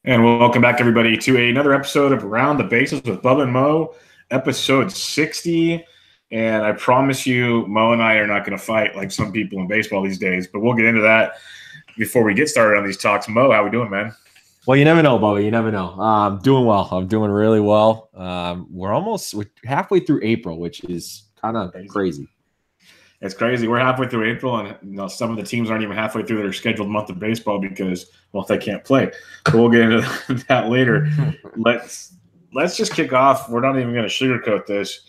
And welcome back, everybody, to another episode of Around the Bases with Bubba and Mo, episode 60. And I promise you, Mo and I are not going to fight like some people in baseball these days, but we'll get into that before we get started on these talks. Mo, how we doing, man? Well, you never know, Bubba. You never know. I'm doing well. I'm doing really well. We're halfway through April, which is kind of crazy. It's crazy. We're halfway through April, and some of the teams aren't even halfway through their scheduled month of baseball because, well, they can't play. So we'll get into that later. Let's just kick off. We're not even going to sugarcoat this.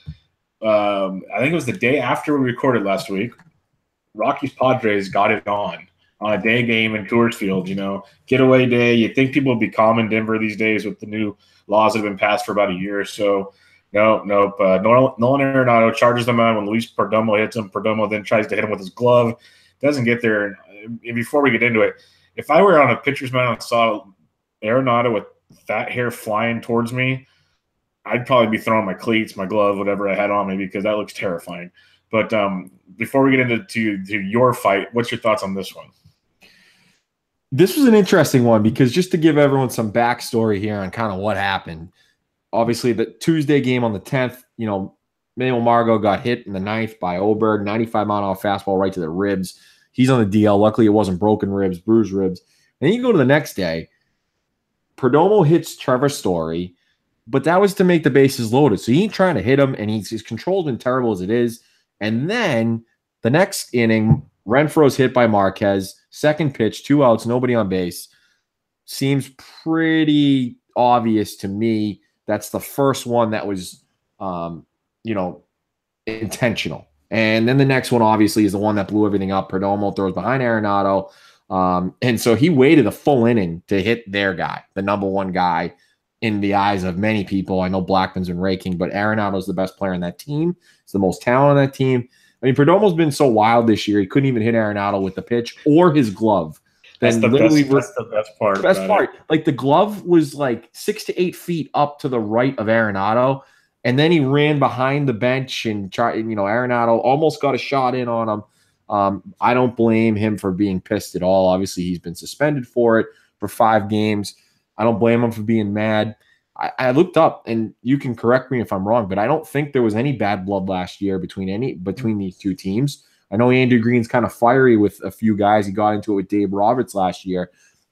I think it was the day after we recorded last week. Rockies Padres got it on a day game in Coors Field. Getaway day. You think people would be calm in Denver these days with the new laws that have been passed for about a year or so. Nope. Nolan Arenado charges the mound when Luis Perdomo hits him. Perdomo then tries to hit him with his glove. Doesn't get there. And before we get into it, if I were on a pitcher's mound and saw Arenado with that hair flying towards me, I'd probably be throwing my cleats, my glove, whatever I had on me, because that looks terrifying. But before we get into your fight, what's your thoughts on this one? This was an interesting one because just to give everyone some backstory here on kind of what happened. Obviously, the Tuesday game on the 10th, Manuel Margot got hit in the ninth by Oberg, 95-mile-an-hour fastball right to the ribs. He's on the DL. Luckily, it wasn't broken ribs, bruised ribs. And then you go to the next day, Perdomo hits Trevor Story, but that was to make the bases loaded. So he ain't trying to hit him, and his control's been terrible as it is. And then the next inning, Renfroe's hit by Marquez. Second pitch, 2 outs, nobody on base. Seems pretty obvious to me. That's the first one that was, intentional. And then the next one, obviously, is the one that blew everything up. Perdomo throws behind Arenado. And so he waited a full inning to hit their guy, the number one guy in the eyes of many people. I know Blackman's been raking, but Arenado's the best player on that team. He's the most talent on that team. I mean, Perdomo's been so wild this year. He couldn't even hit Arenado with the pitch or his glove. That's the best part. Best part. Like the glove was like 6 to 8 feet up to the right of Arenado, and then he ran behind the bench and tried. Arenado almost got a shot in on him. I don't blame him for being pissed at all. Obviously, he's been suspended for it for 5 games. I don't blame him for being mad. I looked up, and you can correct me if I'm wrong, but I don't think there was any bad blood last year between these two teams. I know Andrew Green's kind of fiery with a few guys. He got into it with Dave Roberts last year,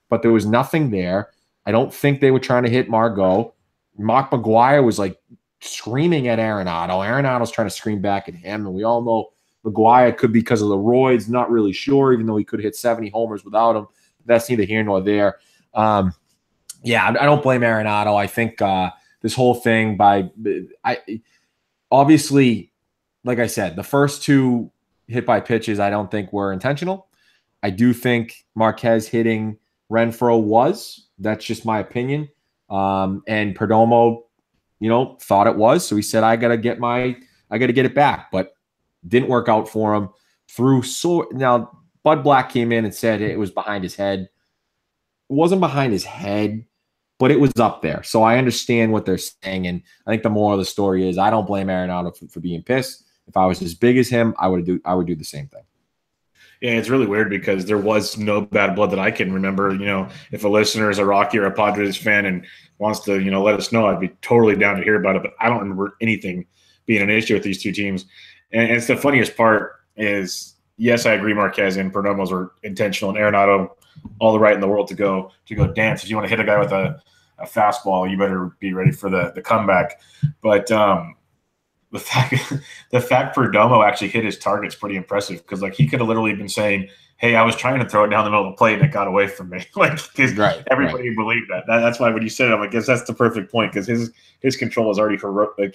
but there was nothing there. I don't think they were trying to hit Margot. Mark McGuire was like screaming at Arenado. Arenado's trying to scream back at him, and we all know McGuire could be because of the roids. Not really sure, even though he could hit 70 homers without him. That's neither here nor there. I don't blame Arenado. I think this whole thing obviously, like I said, the first 2 hit by pitches I don't think were intentional. I do think Marquez hitting Renfroe was. That's just my opinion. And Perdomo, thought it was. So he said, I gotta get it back. But didn't work out for him. Now Bud Black came in and said it was behind his head. It wasn't behind his head, but it was up there. So I understand what they're saying. And I think the moral of the story is I don't blame Arenado for being pissed. If I was as big as him, I would do the same thing. Yeah, it's really weird because there was no bad blood that I can remember. If a listener is a Rocky or a Padres fan and wants to, let us know, I'd be totally down to hear about it. But I don't remember anything being an issue with these two teams. And it's the funniest part is, yes, I agree Marquez and Perdomo's were intentional, and Arenado all the right in the world to go dance. If you want to hit a guy with a fastball, you better be ready for the comeback. But the fact Perdomo actually hit his target's pretty impressive because he could have literally been saying, "Hey, I was trying to throw it down the middle of the plate and it got away from me." Everybody believed that. That's why when you said it, I guess that's the perfect point because his control is already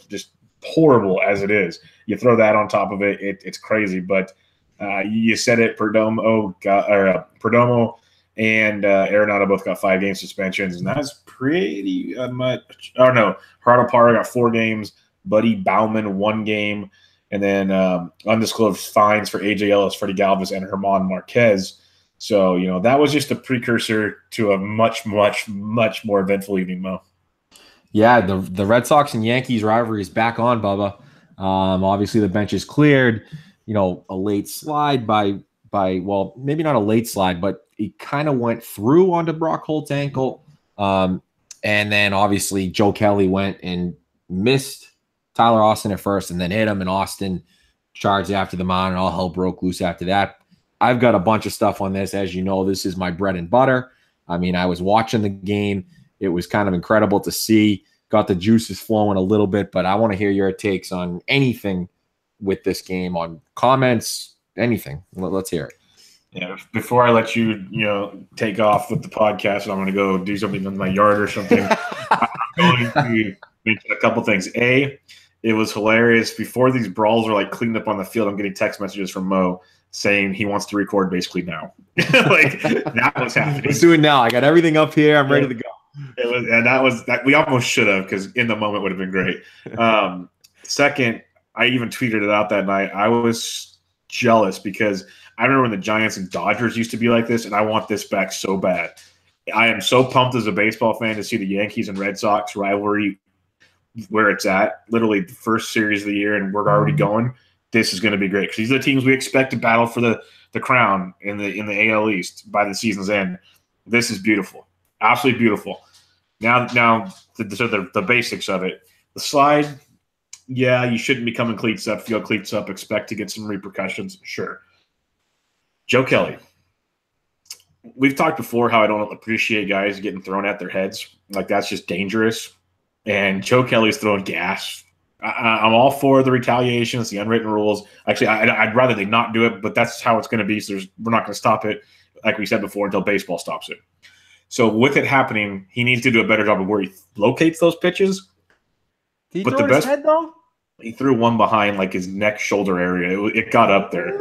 just horrible as it is. You throw that on top of it, it's crazy. But you said it, Perdomo and Arenado both got 5-game suspensions, and that's pretty much. Oh no, Gerardo Parra got 4 games. Buddy Bauman 1 game, and then undisclosed fines for AJ Ellis, Freddie Galvis, and German Marquez. So, that was just a precursor to a much, much, much more eventful evening, Mo. Yeah, the Red Sox and Yankees rivalry is back on, Bubba. Obviously, the bench is cleared. A late slide by maybe not a late slide, but he kind of went through onto Brock Holt's ankle. And then obviously Joe Kelly went and missed Tyler Austin at first and then hit him, and Austin charged after the mound, and all hell broke loose after that. I've got a bunch of stuff on this. As you know, this is my bread and butter. I mean, I was watching the game. It was kind of incredible to see. Got the juices flowing a little bit, but I want to hear your takes on anything with this game, on comments, anything. Let's hear it. Yeah, before I let you, take off with the podcast, and I'm going to go do something in my yard or something. I'm going to mention a couple things. A, it was hilarious. Before these brawls were like cleaned up on the field, I'm getting text messages from Mo saying he wants to record basically now. Like that was happening. Let's do it now. I got everything up here. I'm ready to go. It was, and that we almost should have, because in the moment would have been great. Second, I even tweeted it out that night. I was jealous because I remember when the Giants and Dodgers used to be like this, and I want this back so bad. I am so pumped as a baseball fan to see the Yankees and Red Sox rivalry where it's at. Literally the first series of the year, and we're already going. This is going to be great because these are the teams we expect to battle for the crown in the AL East by the season's end. This is beautiful, absolutely beautiful. Now the basics of it. The slide, yeah, you shouldn't be coming cleats up. If you go cleats up, expect to get some repercussions. Sure. Joe Kelly. We've talked before how I don't appreciate guys getting thrown at their heads. Like, that's just dangerous. And Joe Kelly's throwing gas. I'm all for the retaliations, the unwritten rules. Actually, I'd rather they not do it, but that's how it's going to be. So we're not going to stop it, like we said before, until baseball stops it. So with it happening, he needs to do a better job of where he locates those pitches. Did he throw his head, though? He threw one behind, like, his neck, shoulder area. It got up there.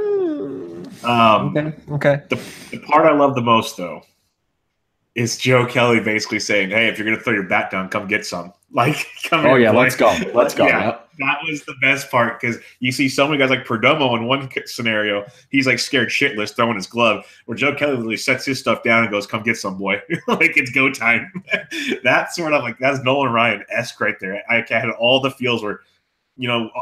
Okay. The part I love the most, though, is Joe Kelly basically saying, hey, if you're going to throw your bat down, come get some. Like, come here. Let's go. Let's go. Yeah, that was the best part, because you see so many guys like Perdomo in one scenario. He's like scared shitless throwing his glove, where Joe Kelly literally sets his stuff down and goes, come get some, boy. Like, it's go time. That's sort of like, that's Nolan Ryan-esque right there. I had all the feels where,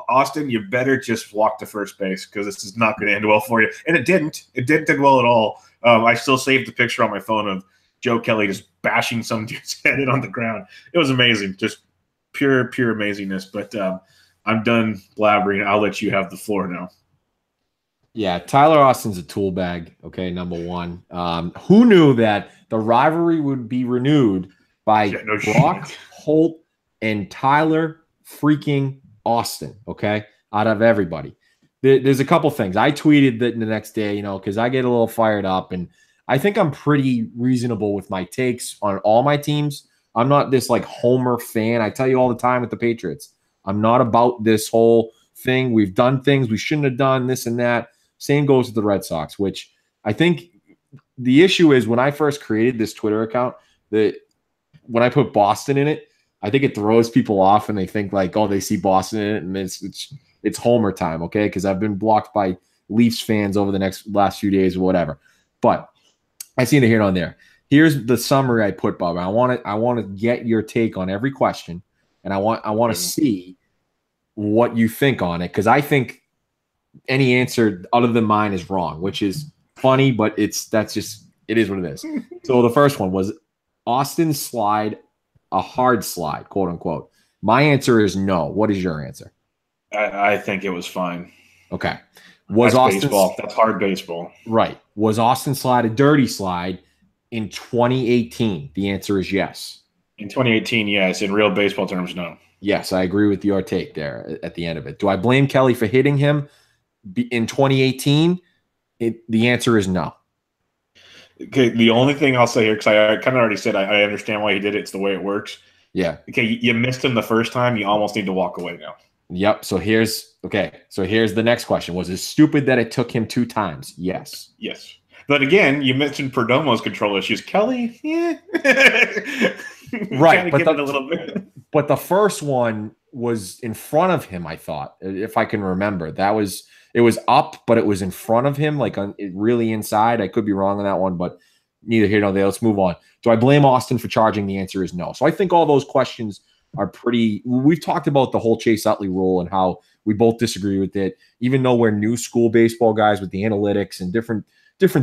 Austin, you better just walk to first base, because this is not going to end well for you. And it didn't. It didn't end well at all. I still saved the picture on my phone of Joe Kelly just bashing some dude's head in on the ground. It was amazing. Just pure amazingness. But I'm done blabbering. I'll let you have the floor now. Yeah, Tyler Austin's a tool bag, okay, number one. Who knew that the rivalry would be renewed by Brock Holt and Tyler freaking Austin, okay, out of everybody? There's a couple things. I tweeted that the next day, because I get a little fired up, and I think I'm pretty reasonable with my takes on all my teams. I'm not this like homer fan. I tell you all the time with the Patriots, I'm not about this whole thing. We've done things we shouldn't have done, this and that. Same goes with the Red Sox, which I think the issue is when I first created this Twitter account, that when I put Boston in it, I think it throws people off and they think like, oh, they see Boston in it and it's homer time, okay? Because I've been blocked by Leafs fans over the last few days or whatever. But I seen it here and on there. Here's the summary I put, Bob. I want to get your take on every question, and I want to see what you think on it, because I think any answer other than mine is wrong, which is funny, but it is what it is. So the first one was Austin's slide a hard slide, quote unquote. My answer is no. What is your answer? I think it was fine. Okay. That's baseball. That's hard baseball. Right. Was Austin slide a dirty slide in 2018? The answer is yes. In 2018, yes. In real baseball terms, no. Yes, I agree with your take there at the end of it. Do I blame Kelly for hitting him in 2018? The answer is no. Okay, the only thing I'll say here, because I kind of already said I understand why he did it. It's the way it works. Yeah. Okay, you missed him the first time. You almost need to walk away now. Yep. So here's the next question. Was it stupid that it took him 2 times? Yes. Yes. But again, you mentioned Perdomo's control issues. Kelly, yeah. Right. But a little bit. But the first one was in front of him, I thought, if I can remember. It was up, but it was in front of him, like really inside. I could be wrong on that one, but neither here nor there. Let's move on. Do I blame Austin for charging? The answer is no. So I think all those questions are pretty – we've talked about the whole Chase Utley rule and how we both disagree with it. Even though we're new school baseball guys with the analytics and different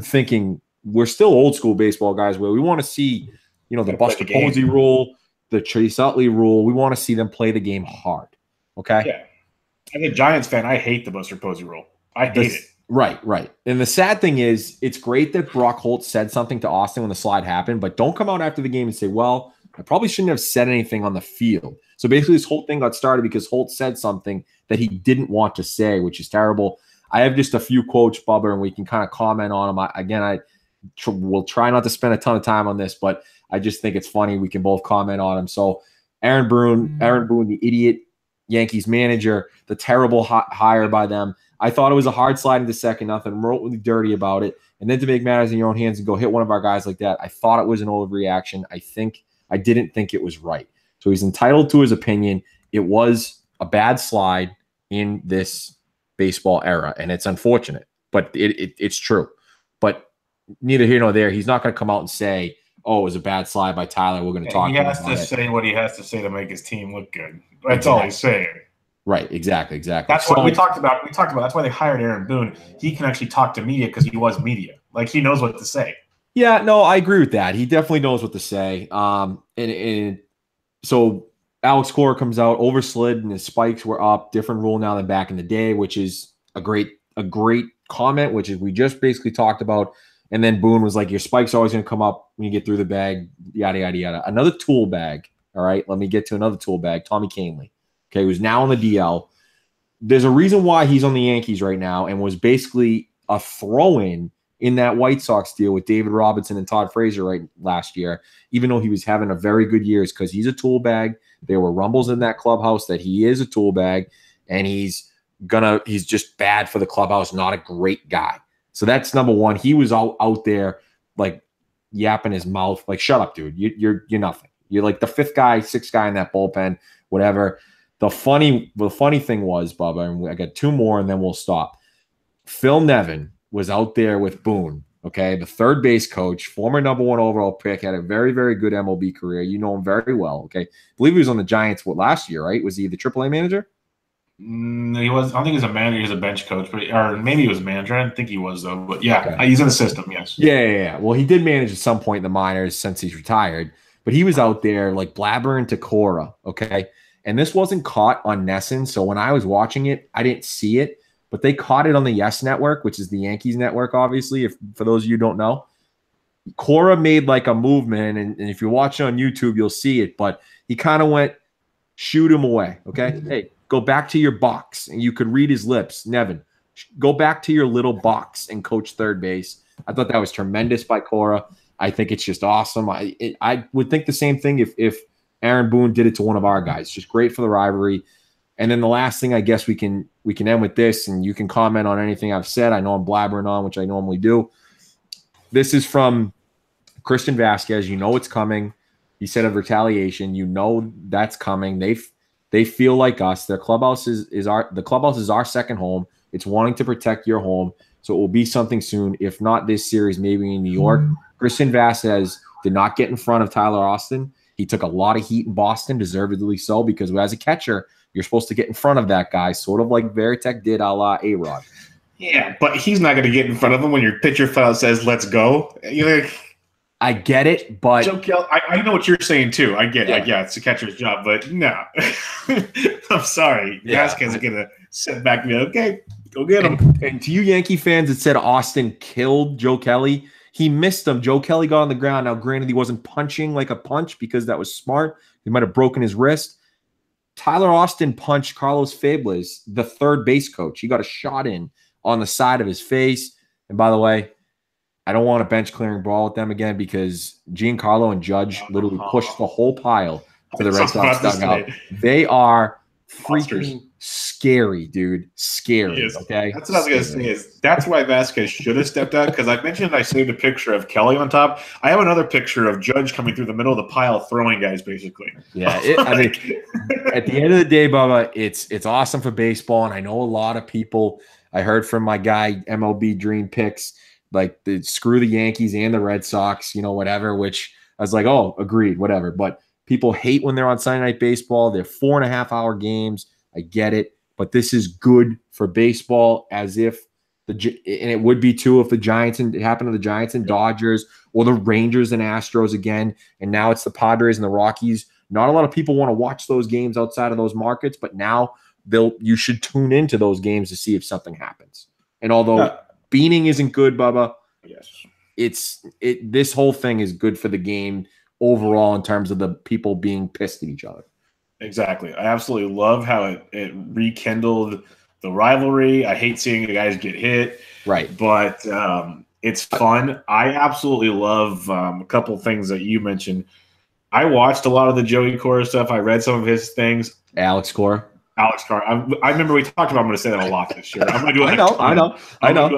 thinking, we're still old school baseball guys where we want to see the Play Buster the game. Posey rule, the Chase Utley rule. We want to see them play the game hard. Okay. Yeah. As a Giants fan, I hate the Buster Posey rule. I hate it. Right. And the sad thing is, it's great that Brock Holt said something to Austin when the slide happened, but don't come out after the game and say, well, I probably shouldn't have said anything on the field. So basically, this whole thing got started because Holt said something that he didn't want to say, which is terrible. I have just a few quotes, Bubba, and we can kind of comment on them. I will try not to spend a ton of time on this, but I just think it's funny. We can both comment on them. So Aaron Boone, the idiot Yankees manager, the terrible hire by them. I thought it was a hard slide into second, nothing remotely dirty about it. And then to make matters in your own hands and go hit one of our guys like that, I thought it was an overreaction. I didn't think it was right. So he's entitled to his opinion. It was a bad slide in this baseball era, and it's unfortunate, but it's true. But neither here nor there. He's not going to come out and say, oh, it was a bad slide by Tyler. We're going to talk about it. He has to say what he has to say to make his team look good. That's all he's saying. Right, exactly. That's what we talked about. That's why they hired Aaron Boone. He can actually talk to media because he was media. Like, he knows what to say. Yeah, no, I agree with that. He definitely knows what to say. And so Alex Cora comes out, overslid, and his spikes were up. Different rule now than back in the day, which is a great comment, which is we just basically talked about. And then Boone was like, your spike's always going to come up when you get through the bag, yada, yada, yada. Another tool bag. All right, let me get to another tool bag. Tommy Kahnle, okay, who's now on the DL. There's a reason why he's on the Yankees right now and was basically a throw-in in that White Sox deal with David Robinson and Todd Frazier last year, even though he was having a very good year, is because he's a tool bag. There were rumbles in that clubhouse that he is a tool bag, and he's just bad for the clubhouse, not a great guy. So that's number one. He was out there like yapping his mouth, like, shut up, dude. You're nothing. You're like the fifth guy, sixth guy in that bullpen, whatever. The funny thing was, Bubba, and I got two more and then we'll stop. Phil Nevin was out there with Boone, okay, the third base coach, former number one overall pick, had a very, very good MLB career. You know him very well, okay? I believe he was on the Giants last year, right? Was he the AAA manager? He was. I don't think he was a manager. He was a bench coach, or maybe he was a manager. I don't think he was, though. But yeah, okay. He's in the system, yes. Yeah. Well, he did manage at some point in the minors since he's retired, but he was out there like blabbering to Cora, okay? And this wasn't caught on Nesson, so when I was watching it, I didn't see it, but they caught it on the Yes Network, which is the Yankees network, obviously, for those of you who don't know. Cora made like a movement, and if you watch it on YouTube, you'll see it, but he kind of went, shoot him away, okay? Hey, go back to your box, and you could read his lips. Nevin, go back to your little box and coach third base. I thought that was tremendous by Cora. I think it's just awesome. I would think the same thing if Aaron Boone did it to one of our guys. Just great for the rivalry. And then the last thing, I guess we can end with this, and you can comment on anything I've said. I know I'm blabbering on, which I normally do. This is from Christian Vasquez. You know it's coming. He said of retaliation. You know that's coming. They feel like us. Their clubhouse is our second home. It's wanting to protect your home. So it will be something soon. If not this series, maybe in New York. Christian Vasquez did not get in front of Tyler Austin. He took a lot of heat in Boston, deservedly so, because as a catcher, you're supposed to get in front of that guy, sort of like Veritek did a la A-Rod. Yeah, but he's not going to get in front of him when your pitcher file says, let's go. You're like, I get it, but Joe Kelly, I know what you're saying too. I get it. Like, yeah, it's the catcher's job, but no. I'm sorry. Vasquez is going to sit back and be like, okay, go get him. And to you Yankee fans that said Austin killed Joe Kelly, he missed him. Joe Kelly got on the ground. Now, granted, he wasn't punching like a punch because that was smart. He might have broken his wrist. Tyler Austin punched Carlos Fables, the third base coach. He got a shot in on the side of his face. And by the way, I don't want a bench clearing brawl with them again because Giancarlo and Judge literally pushed the whole pile to the Red Sox dugout. They are freaking scary, dude. Scary. Okay. That's what I was gonna say. Is that's why Vasquez should have stepped out, because I mentioned I saved a picture of Kelly on top. I have another picture of Judge coming through the middle of the pile throwing guys, basically. Yeah. I mean, at the end of the day, Bubba, it's awesome for baseball, and I know a lot of people. I heard from my guy MLB Dream Picks, like screw the Yankees and the Red Sox, whatever. Which I was like, oh, agreed, whatever. But people hate when they're on Sunday Night Baseball. They're 4.5-hour games. I get it, but this is good for baseball, as if and it would be too if the Giants and it happened to the Giants and Dodgers or the Rangers and Astros again. And now it's the Padres and the Rockies. Not a lot of people want to watch those games outside of those markets, but now you should tune into those games to see if something happens. And although beaning isn't good, Bubba, yes, this whole thing is good for the game overall in terms of the people being pissed at each other. Exactly. I absolutely love how it rekindled the rivalry. I hate seeing the guys get hit. Right. But it's fun. I absolutely love a couple of things that you mentioned. I watched a lot of the Joey Cora stuff. I read some of his things. Alex Cora. I remember we talked about. I'm going to say that a lot this year. I'm going to do it. I know.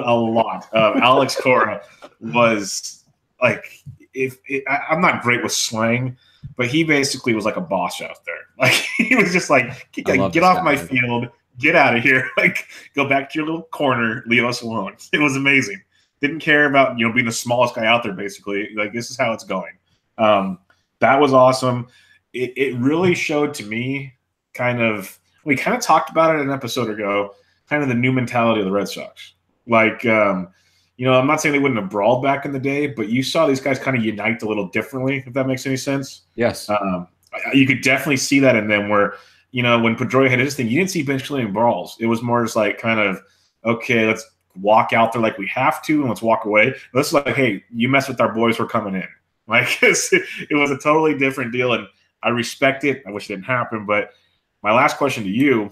A lot. Alex Cora was like, I'm not great with slang, but he basically was like a boss out there. Like he was just like, get off my field, get out of here, like go back to your little corner, leave us alone. It was amazing. Didn't care about being the smallest guy out there. Basically, like this is how it's going. That was awesome. It really showed to me we kind of talked about it an episode ago, kind of the new mentality of the Red Sox. Like, I'm not saying they wouldn't have brawled back in the day, but you saw these guys kind of unite a little differently, if that makes any sense. Yes. You could definitely see that in them where, when Pedroia had his thing, you didn't see bench clearing brawls. It was more just like kind of, okay, let's walk out there like we have to and let's walk away. Let's like, hey, you mess with our boys, we're coming in. Like, it was a totally different deal, and I respect it. I wish it didn't happen, but my last question to you,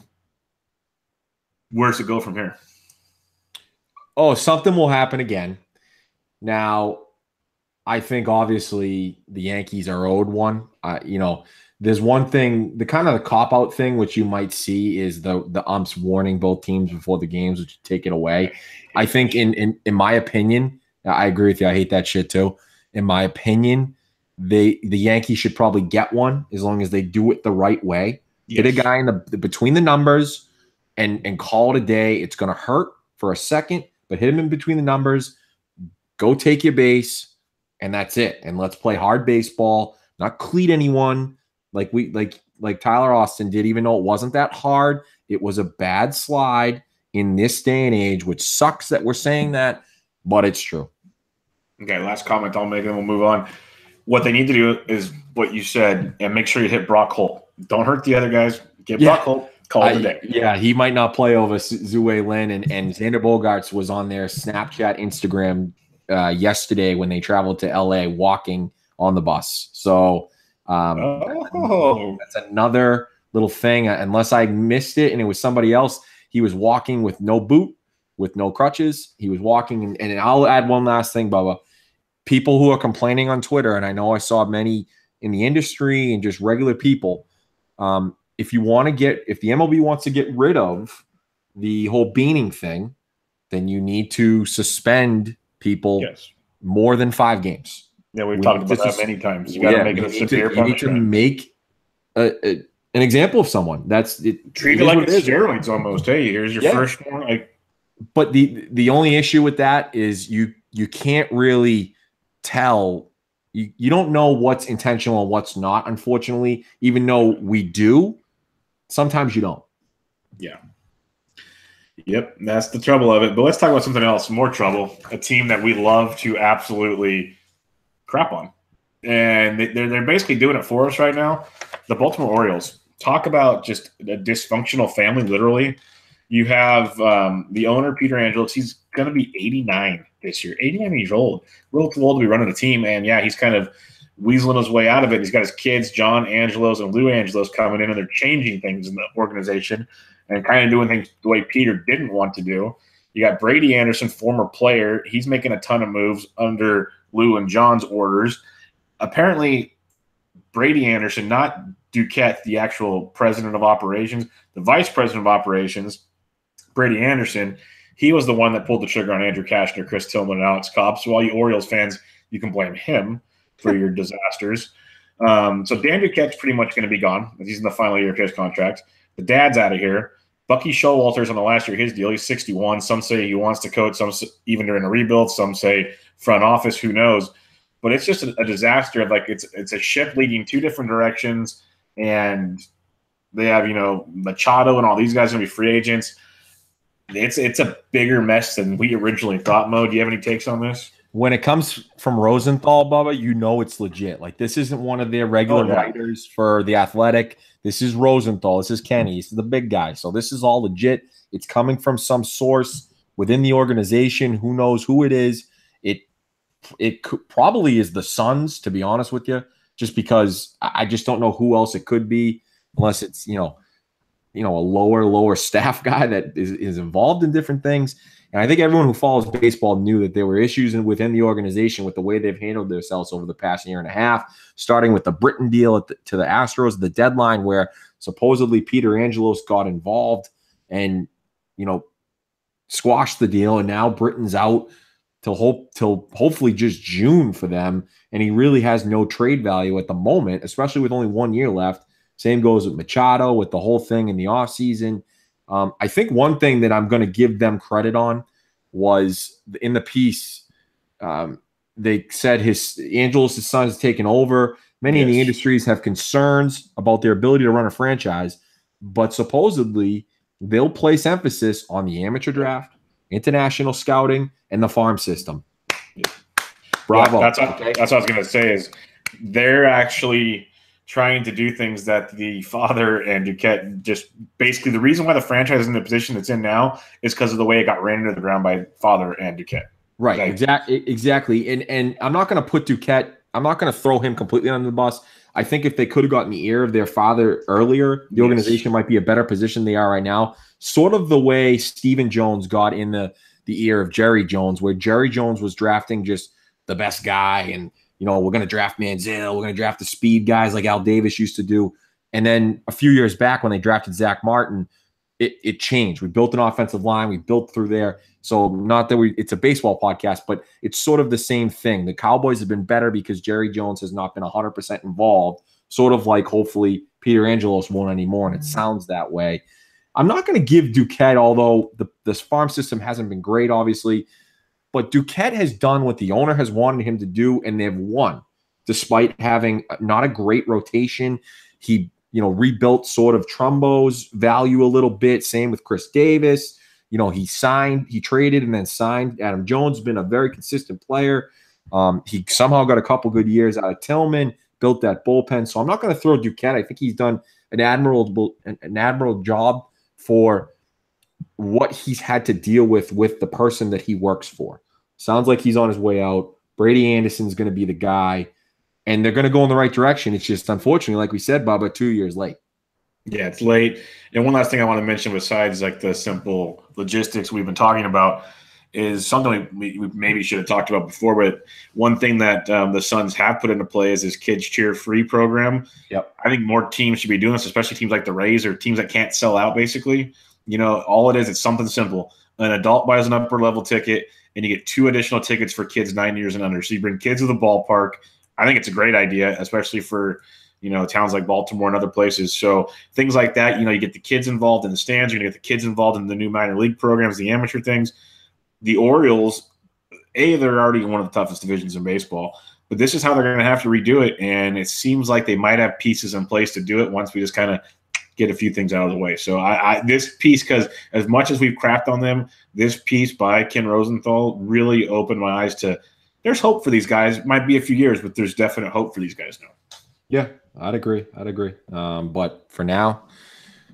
where's it go from here? Oh, something will happen again. Now, I think obviously the Yankees are owed one. There's one thing, the kind of the cop-out thing, which you might see is the umps warning both teams before the games, which take it away. I think in my opinion, I agree with you. I hate that shit too. In my opinion, the Yankees should probably get one as long as they do it the right way. Yes. Hit a guy in the between the numbers and call it a day. It's going to hurt for a second, but hit him in between the numbers. Go take your base, and that's it. And let's play hard baseball, not cleat anyone like Tyler Austin did, even though it wasn't that hard. It was a bad slide in this day and age, which sucks that we're saying that, but it's true. Okay, last comment I'll make, and we'll move on. What they need to do is what you said, and make sure you hit Brock Holt. Don't hurt the other guys. Get Brock Holt. Call it a day. Yeah, he might not play over Zue Lin, and Xander Bogaerts was on their Snapchat, Instagram yesterday when they traveled to LA walking on the bus. So that's another little thing. Unless I missed it and it was somebody else, he was walking with no boot, with no crutches. He was walking, and I'll add one last thing, Bubba. People who are complaining on Twitter, and I know I saw many in the industry and just regular people, if the MLB wants to get rid of the whole beaning thing, then you need to suspend people more than 5 games. Yeah, we've talked about that many times. You got to make it a severe punishment. You need to make an example of someone. Treat it like it's steroids almost. Hey, here's your first one. But the only issue with that is you can't really tell. You don't know what's intentional and what's not, unfortunately, even though we do. Sometimes you don't. Yeah. Yep, that's the trouble of it. But let's talk about something else, more trouble. A team that we love to absolutely crap on. And they're basically doing it for us right now. The Baltimore Orioles. Talk about just a dysfunctional family, literally. You have the owner, Peter Angelos. He's going to be 89 this year. 89 years old. A little too old to be running a team. And, yeah, he's kind of weaseling his way out of it. He's got his kids, John Angelos and Lou Angelos, coming in, and they're changing things in the organization and kind of doing things the way Peter didn't want to do. You got Brady Anderson, former player. He's making a ton of moves under Lou and John's orders. Apparently, Brady Anderson, not Duquette, the actual president of operations, the vice president of operations, Brady Anderson, he was the one that pulled the trigger on Andrew Kashner, Chris Tillman, and Alex Cobb. So all you Orioles fans, you can blame him for your disasters. So Dan Duquette's pretty much going to be gone. He's in the final year of his contract. The dad's out of here. Bucky Showalter's on the last year of his deal. He's 61. Some say he wants to coach, some even during a rebuild. Some say front office, who knows. But it's just a disaster. It's a ship leading 2 different directions, and they have, Machado and all these guys going to be free agents. it's a bigger mess than we originally thought. Mo, do you have any takes on this? When it comes from Rosenthal, Bubba, you know it's legit. Like, this isn't one of their regular writers for The Athletic. This is Rosenthal. This is Kenny. This is the big guy. So this is all legit. It's coming from some source within the organization. Who knows who it is? It probably is the Suns, to be honest with you, just because I just don't know who else it could be, unless it's a lower staff guy that is involved in different things. And I think everyone who follows baseball knew that there were issues within the organization with the way they've handled themselves over the past year and a half, starting with the Britton deal to the Astros, the deadline where supposedly Peter Angelos got involved and squashed the deal, and now Britton's out till hopefully just June for them, and he really has no trade value at the moment, especially with only 1 year left. Same goes with Machado, with the whole thing in the offseason. I think one thing that I'm going to give them credit on was in the piece, they said Angelos' son has taken over. Many in the industries have concerns about their ability to run a franchise, but supposedly they'll place emphasis on the amateur draft, international scouting, and the farm system. Bravo. Yeah, that's what I was going to say is they're actually trying to do things that the father and Duquette just basically the reason why the franchise is in the position it's in now is because of the way it got ran into the ground by father and Duquette. Right. Exactly. And I'm not going to put Duquette, I'm not going to throw him completely under the bus. I think if they could have gotten the ear of their father earlier, the organization might be a better position they are right now. Sort of the way Stephen Jones got in the ear of Jerry Jones, where Jerry Jones was drafting just the best guy, and we're going to draft Manziel, we're going to draft the speed guys like Al Davis used to do. And then a few years back when they drafted Zach Martin, it changed. We built an offensive line. We built through there. So not that it's a baseball podcast, but it's sort of the same thing. The Cowboys have been better because Jerry Jones has not been 100% involved, sort of like hopefully Peter Angelos won't anymore, and it sounds that way. I'm not going to give Duquette, although this farm system hasn't been great, obviously, but Duquette has done what the owner has wanted him to do, and they've won, despite having not a great rotation. He rebuilt sort of Trumbo's value a little bit. Same with Chris Davis. He traded and then signed. Adam Jones, been a very consistent player. He somehow got a couple good years out of Tillman, built that bullpen. So I'm not going to throw Duquette. I think he's done an admirable job for what he's had to deal with the person that he works for. Sounds like he's on his way out. Brady Anderson's going to be the guy, and they're going to go in the right direction. It's just, unfortunately, like we said, Bubba, 2 years late. Yeah, it's late. And one last thing I want to mention besides like the simple logistics we've been talking about is something we maybe should have talked about before, but one thing that the Suns have put into play is this Kids Cheer Free program. Yep. I think more teams should be doing this, especially teams like the Rays or teams that can't sell out, basically. All it is, it's something simple. An adult buys an upper level ticket, and you get 2 additional tickets for kids 9 years and under. So you bring kids to the ballpark. I think it's a great idea, especially for towns like Baltimore and other places. So things like that, you get the kids involved in the stands. You're going to get the kids involved in the new minor league programs, the amateur things. The Orioles, they're already in one of the toughest divisions in baseball, but this is how they're going to have to redo it. And it seems like they might have pieces in place to do it once we just kind of get a few things out of the way. So this piece, because as much as we've crapped on them, this piece by Ken Rosenthal really opened my eyes to there's hope for these guys. It might be a few years, but there's definite hope for these guys now. Yeah, I'd agree. But for now,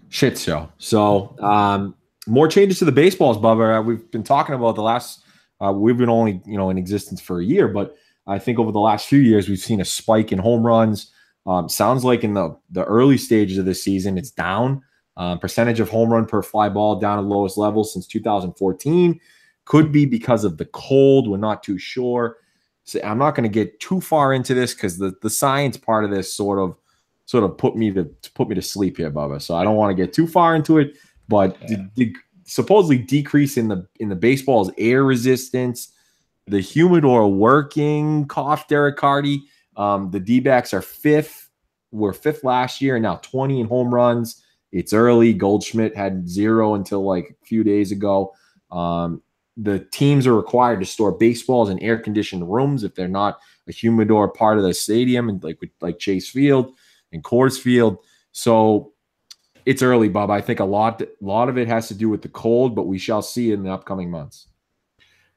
shit show. So more changes to the baseballs, Bubba. We've been talking about the last we've been only in existence for a year, but I think over the last few years we've seen a spike in home runs. Sounds like in the early stages of this season, it's down. Percentage of home run per fly ball down to the lowest level since 2014. Could be because of the cold. We're not too sure. So I'm not going to get too far into this because the science part of this sort of put me to sleep here, Bubba. So I don't want to get too far into it. But the supposedly decrease in the baseball's air resistance, the humidor working, cough Derek Carty. The D-backs are 5th. We're 5th last year, and now 20 in home runs. It's early. Goldschmidt had 0 until like a few days ago. The teams are required to store baseballs in air-conditioned rooms if they're not a humidor part of the stadium, and like Chase Field and Coors Field. So It's early, Bob. I think a lot of it has to do with the cold, but we shall see in the upcoming months.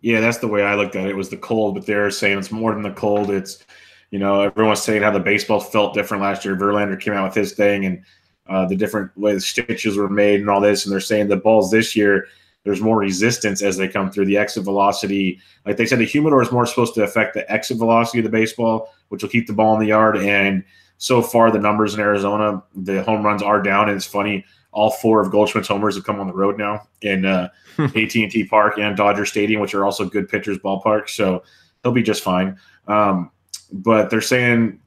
Yeah, that's the way I looked at it. It was the cold, but they're saying it's more than the cold. It's, everyone's saying how the baseball felt different last year. Verlander came out with his thing and the different way the stitches were made and all this. And they're saying the balls this year, there's more resistance as they come through. The exit velocity, like they said, the humidor is more supposed to affect the exit velocity of the baseball, which will keep the ball in the yard. And so far, the numbers in Arizona, the home runs are down. And it's funny, all 4 of Goldschmidt's homers have come on the road now in AT&T Park and Dodger Stadium, which are also good pitchers' ballparks. So he'll be just fine. But they're saying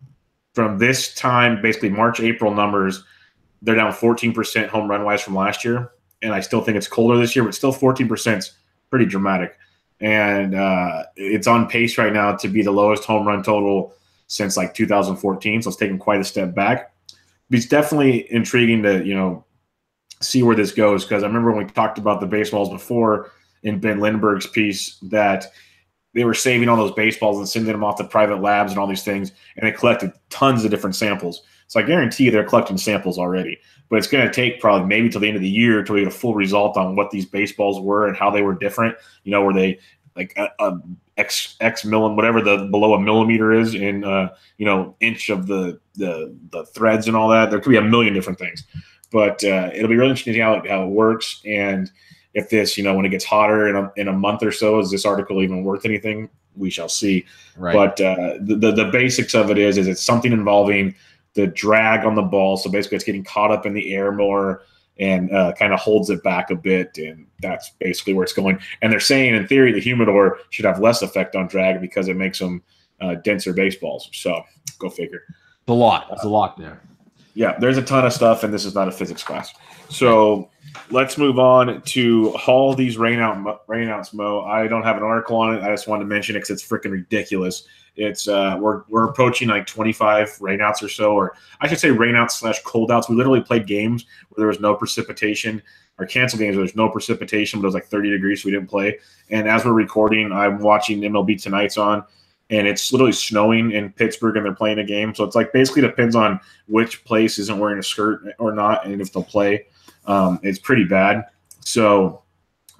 from this time, basically March, April numbers, they're down 14% home run-wise from last year. And I still think it's colder this year, but still 14% is pretty dramatic. And it's on pace right now to be the lowest home run total since like 2014. So it's taken quite a step back. But it's definitely intriguing to, see where this goes, because I remember when we talked about the baseballs before in Ben Lindbergh's piece that they were saving all those baseballs and sending them off to private labs and all these things, and they collected tons of different samples. So I guarantee they're collecting samples already, but it's going to take probably maybe till the end of the year until we get a full result on what these baseballs were and how they were different. Were they like a X millim, whatever the below a millimeter is in inch of the threads and all that. There could be a million different things. But it'll be really interesting to see how it works, and if this, when it gets hotter in a month or so, is this article even worth anything? We shall see. Right. But the basics of it is it's something involving the drag on the ball. So basically, it's getting caught up in the air more and kind of holds it back a bit, and that's basically where it's going. And they're saying, in theory, the humidor should have less effect on drag because it makes them denser baseballs. So go figure. It's a lot. It's a lot there. Yeah, there's a ton of stuff, and this is not a physics class. So let's move on to haul these rainouts, Mo. I don't have an article on it. I just wanted to mention it because it's freaking ridiculous. It's we're approaching like 25 rainouts or so, or I should say rainouts / cold outs. We literally played games where there was no precipitation, or canceled games where there's no precipitation, but it was like 30 degrees, so we didn't play. And as we're recording, I'm watching MLB Tonight's on, and it's literally snowing in Pittsburgh, and they're playing a game. So it's like basically depends on which place isn't wearing a skirt or not, and if they'll play. It's pretty bad. So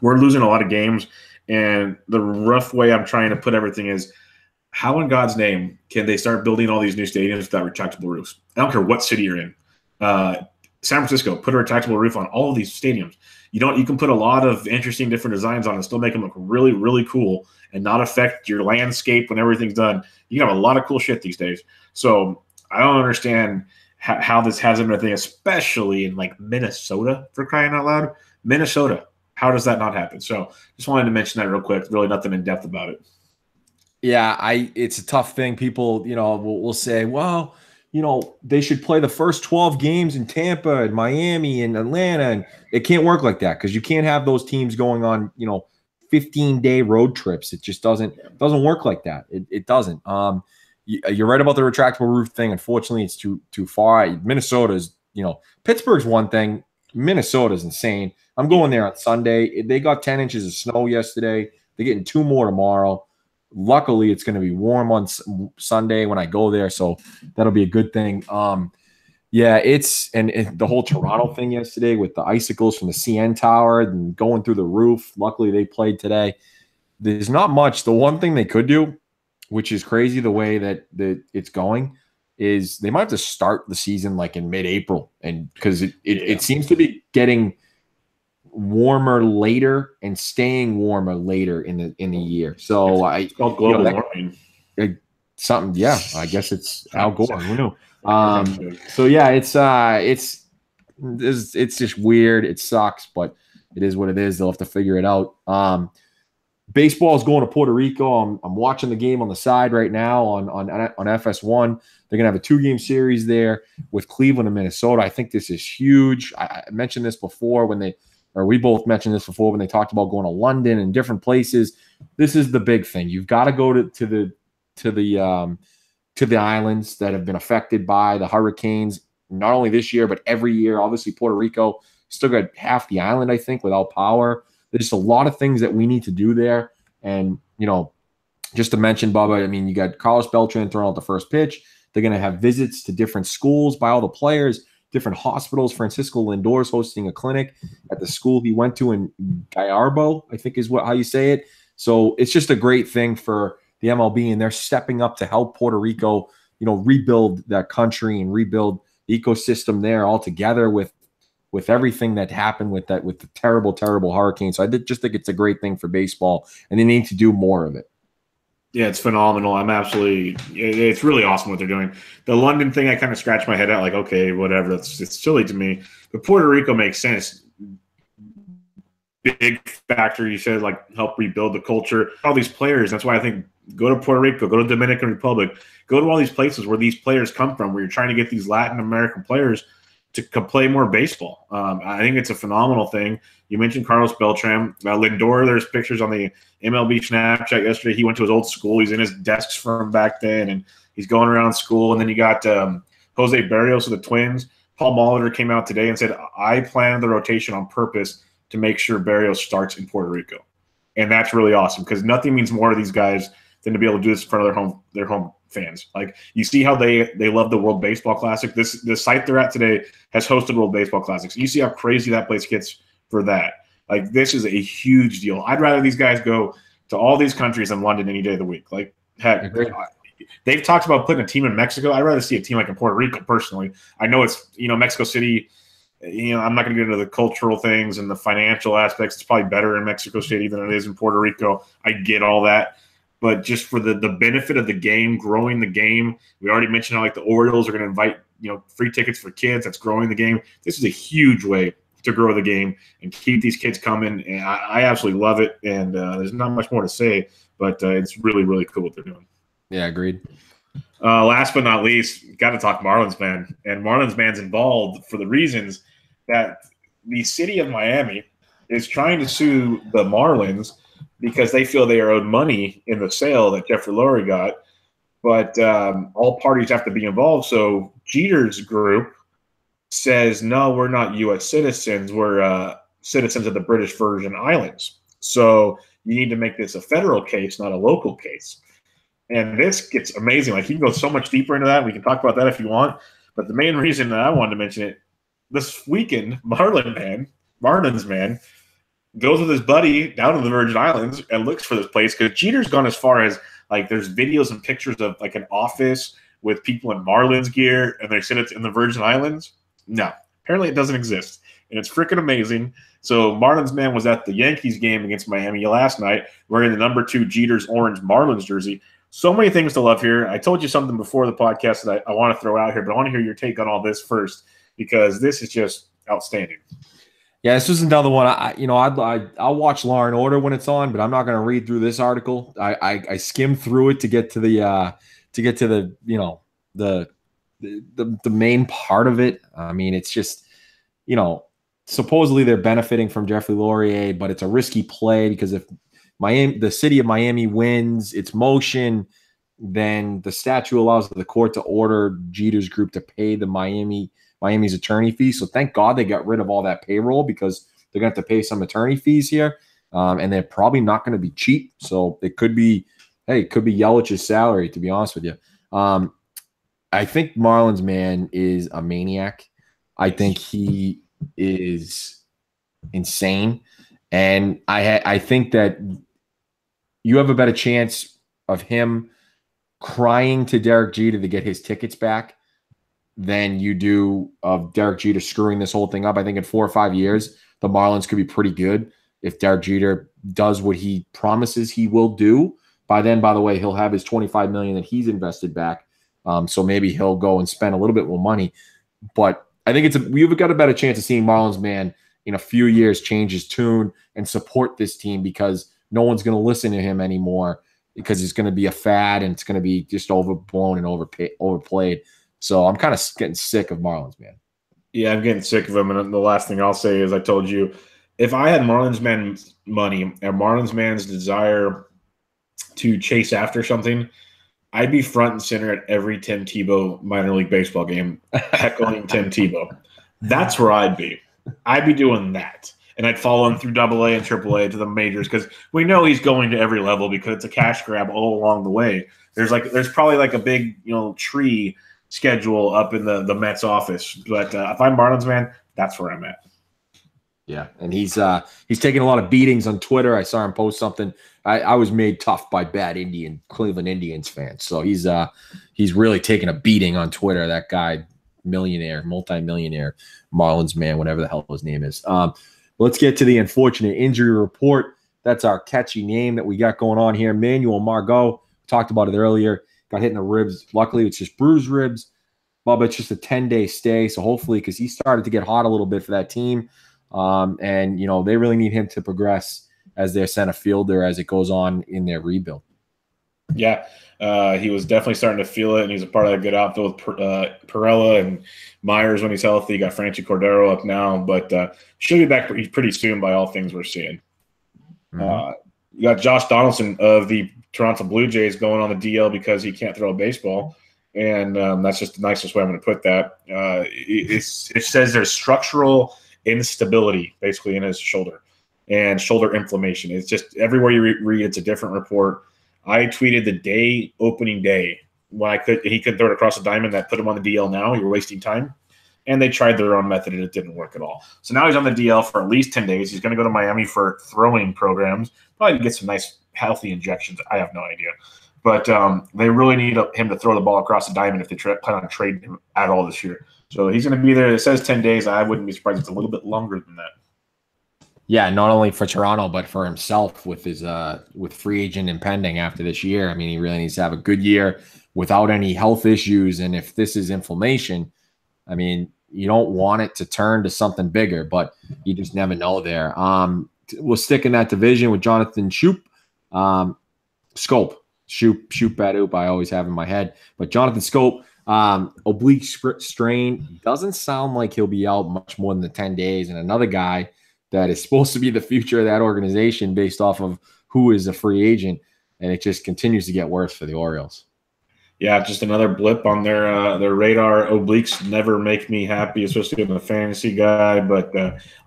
we're losing a lot of games, and the rough way I'm trying to put everything is, how in God's name can they start building all these new stadiums without retractable roofs? I don't care what city you're in. San Francisco, put a retractable roof on all of these stadiums. You can put a lot of interesting different designs on and still make them look really, really cool and not affect your landscape when everything's done. You can have a lot of cool shit these days. So I don't understand how this hasn't been a thing, especially in like Minnesota, for crying out loud. Minnesota, how does that not happen? So just wanted to mention that real quick. Really nothing in depth about it. Yeah, it's a tough thing. People, will say, well, they should play the first 12 games in Tampa and Miami and Atlanta, and it can't work like that because you can't have those teams going on, 15-day road trips. It just doesn't work like that. It doesn't. You're right about the retractable roof thing. Unfortunately, it's too far. Minnesota's, Pittsburgh's one thing. Minnesota's insane. I'm going there on Sunday. They got 10 inches of snow yesterday. They're getting 2 more tomorrow. Luckily, it's going to be warm on Sunday when I go there, so that'll be a good thing. Yeah, and the whole Toronto thing yesterday with the icicles from the CN Tower and going through the roof. Luckily, they played today. There's not much. The one thing they could do, which is crazy the way that it's going, is they might have to start the season like in mid-April, and because it seems to be getting warmer later and staying warmer later in the year. So it's called global warming. Something, yeah. I guess it's Al Gore. Who knew? So yeah, it's just weird. It sucks, but it is what it is. They'll have to figure it out. Baseball is going to Puerto Rico. I'm watching the game on the side right now on FS1. They're gonna have a 2-game series there with Cleveland and Minnesota. I think this is huge. I mentioned this before we both mentioned this before when they talked about going to London and different places. This is the big thing. You've got to go to the islands that have been affected by the hurricanes, not only this year, but every year. Obviously, Puerto Rico still got half the island, I think, without power. There's just a lot of things that we need to do there. And, just to mention, Bubba, I mean, you got Carlos Beltran throwing out the first pitch. They're going to have visits to different schools by all the players. different hospitals. Francisco Lindor's hosting a clinic at the school he went to in Gallardo, I think is how you say it. So it's just a great thing for the MLB, and they're stepping up to help Puerto Rico, rebuild that country and rebuild the ecosystem there altogether with everything that happened with the terrible, terrible hurricane. So I just think it's a great thing for baseball, and they need to do more of it. Yeah, it's phenomenal. It's really awesome what they're doing. The London thing, I kind of scratched my head out like, okay, whatever. It's silly to me. But Puerto Rico makes sense. Big factor, you said, like help rebuild the culture. All these players, that's why I think go to Puerto Rico, go to Dominican Republic, go to all these places where these players come from, where you're trying to get these Latin American players to play more baseball. I think it's a phenomenal thing. You mentioned Carlos Beltran. Lindor, there's pictures on the MLB Snapchat yesterday. He went to his old school. He's in his desks from back then, and he's going around school. And then you got Jose Barrios of the Twins. Paul Molitor came out today and said, I planned the rotation on purpose to make sure Barrios starts in Puerto Rico. And that's really awesome because nothing means more to these guys than to be able to do this in front of their home fans. Like, you see how they love the World Baseball Classic. The site they're at today has hosted World Baseball Classics. You see how crazy that place gets for that. Like, this is a huge deal. I'd rather these guys go to all these countries than London any day of the week. Like, heck, they've talked about putting a team in Mexico. I'd rather see a team like in Puerto Rico personally. I know it's, Mexico City, I'm not going to get into the cultural things and the financial aspects. It's probably better in Mexico City than it is in Puerto Rico. I get all that. But just for the benefit of the game, growing the game, we already mentioned how like the Orioles are going to invite free tickets for kids. That's growing the game. This is a huge way to grow the game and keep these kids coming. And I absolutely love it. And there's not much more to say, but it's really, really cool what they're doing. Yeah, agreed. Last but not least, got to talk Marlins man. And Marlins man's involved for the reasons that the city of Miami is trying to sue the Marlins because they feel they are owed money in the sale that Jeffrey Lurie got. But all parties have to be involved. So Jeter's group says, no, we're not U.S. citizens. We're citizens of the British Virgin Islands. So you need to make this a federal case, not a local case. And this gets amazing. Like, you can go so much deeper into that. We can talk about that if you want. But the main reason that I wanted to mention it, this weekend, Marlins man, goes with his buddy down to the Virgin Islands and looks for this place because Jeter's gone as far as, like, there's videos and pictures of, like, an office with people in Marlins gear, and they said it's in the Virgin Islands. No, apparently it doesn't exist, and it's freaking amazing. So Marlins man was at the Yankees game against Miami last night wearing the number 2 Jeter's orange Marlins jersey. So many things to love here. I told you something before the podcast that I want to throw out here, but I want to hear your take on all this first because this is just outstanding. Yeah, this is another one. I'll watch Law and Order when it's on, but I'm not going to read through this article. I skimmed through it to get to the the main part of it. I mean, it's just, supposedly they're benefiting from Jeffrey Lurie, but it's a risky play because if the city of Miami wins its motion, then the statute allows the court to order Jeter's group to pay the Miami's attorney fees. So thank God they got rid of all that payroll because they're going to have to pay some attorney fees here. And they're probably not going to be cheap. So it could be Yelich's salary, to be honest with you. I think Marlins man is a maniac. I think he is insane. And I think that you have a better chance of him crying to Derek Jeter to get his tickets back than you do of Derek Jeter screwing this whole thing up. I think in 4 or 5 years, the Marlins could be pretty good if Derek Jeter does what he promises he will do. By then, by the way, he'll have his $25 million that he's invested back. So maybe he'll go and spend a little bit more money. But I think we've got a better chance of seeing Marlins man in a few years change his tune and support this team because no one's going to listen to him anymore because it's going to be a fad and it's going to be just overblown and overplayed. So I'm kind of getting sick of Marlins man. Yeah, I'm getting sick of him. And the last thing I'll say is I told you, if I had Marlins man's money and Marlins man's desire to chase after something, I'd be front and center at every Tim Tebow minor league baseball game, heckling Tim Tebow. That's where I'd be. I'd be doing that. And I'd follow him through AA and AAA to the majors because we know he's going to every level because it's a cash grab all along the way. There's probably like a big, tree schedule up in the Mets office. But if I'm Marlins man, that's where I'm at. Yeah, and he's taking a lot of beatings on Twitter. I saw him post something. I was made tough by bad Cleveland Indians fans. So he's really taking a beating on Twitter. That guy, millionaire, multimillionaire, Marlins man, whatever the hell his name is. Let's get to the unfortunate injury report. That's our catchy name that we got going on here. Manuel Margot, talked about it earlier, got hit in the ribs. Luckily, it's just bruised ribs. Bubba, it's just a 10-day stay. So hopefully, because he started to get hot a little bit for that team. And, they really need him to progress as their center fielder as it goes on in their rebuild. Yeah, he was definitely starting to feel it, and he's a part of that good outfield with Perella and Myers when he's healthy. You got Franchi Cordero up now, but should be back pretty soon by all things we're seeing. You got Josh Donaldson of the Toronto Blue Jays going on the DL because he can't throw a baseball, and that's just the nicest way I'm going to put that. It says there's structural instability basically in his shoulder and shoulder inflammation. It's just everywhere you read, it's a different report. I tweeted the opening day when he couldn't throw it across the diamond. That put him on the DL now. You were wasting time. And they tried their own method, and it didn't work at all. So now he's on the DL for at least 10 days. He's going to go to Miami for throwing programs, probably to get some nice, healthy injections. I have no idea. But they really need him to throw the ball across the diamond if they plan on trading him at all this year. So he's going to be there. It says 10 days. I wouldn't be surprised if it's a little bit longer than that. Yeah, not only for Toronto, but for himself with his with free agent impending after this year. I mean, he really needs to have a good year without any health issues. And if this is inflammation, I mean, you don't want it to turn to something bigger, but you just never know there. We'll stick in that division with Jonathan Schoop. Schoop Badoop, I always have in my head. But Jonathan Schoop, oblique strain, doesn't sound like he'll be out much more than the 10 days. And another guy that is supposed to be the future of that organization based off of who is a free agent, and it just continues to get worse for the Orioles. Yeah, just another blip on their radar. Obliques never make me happy, especially as a fantasy guy. But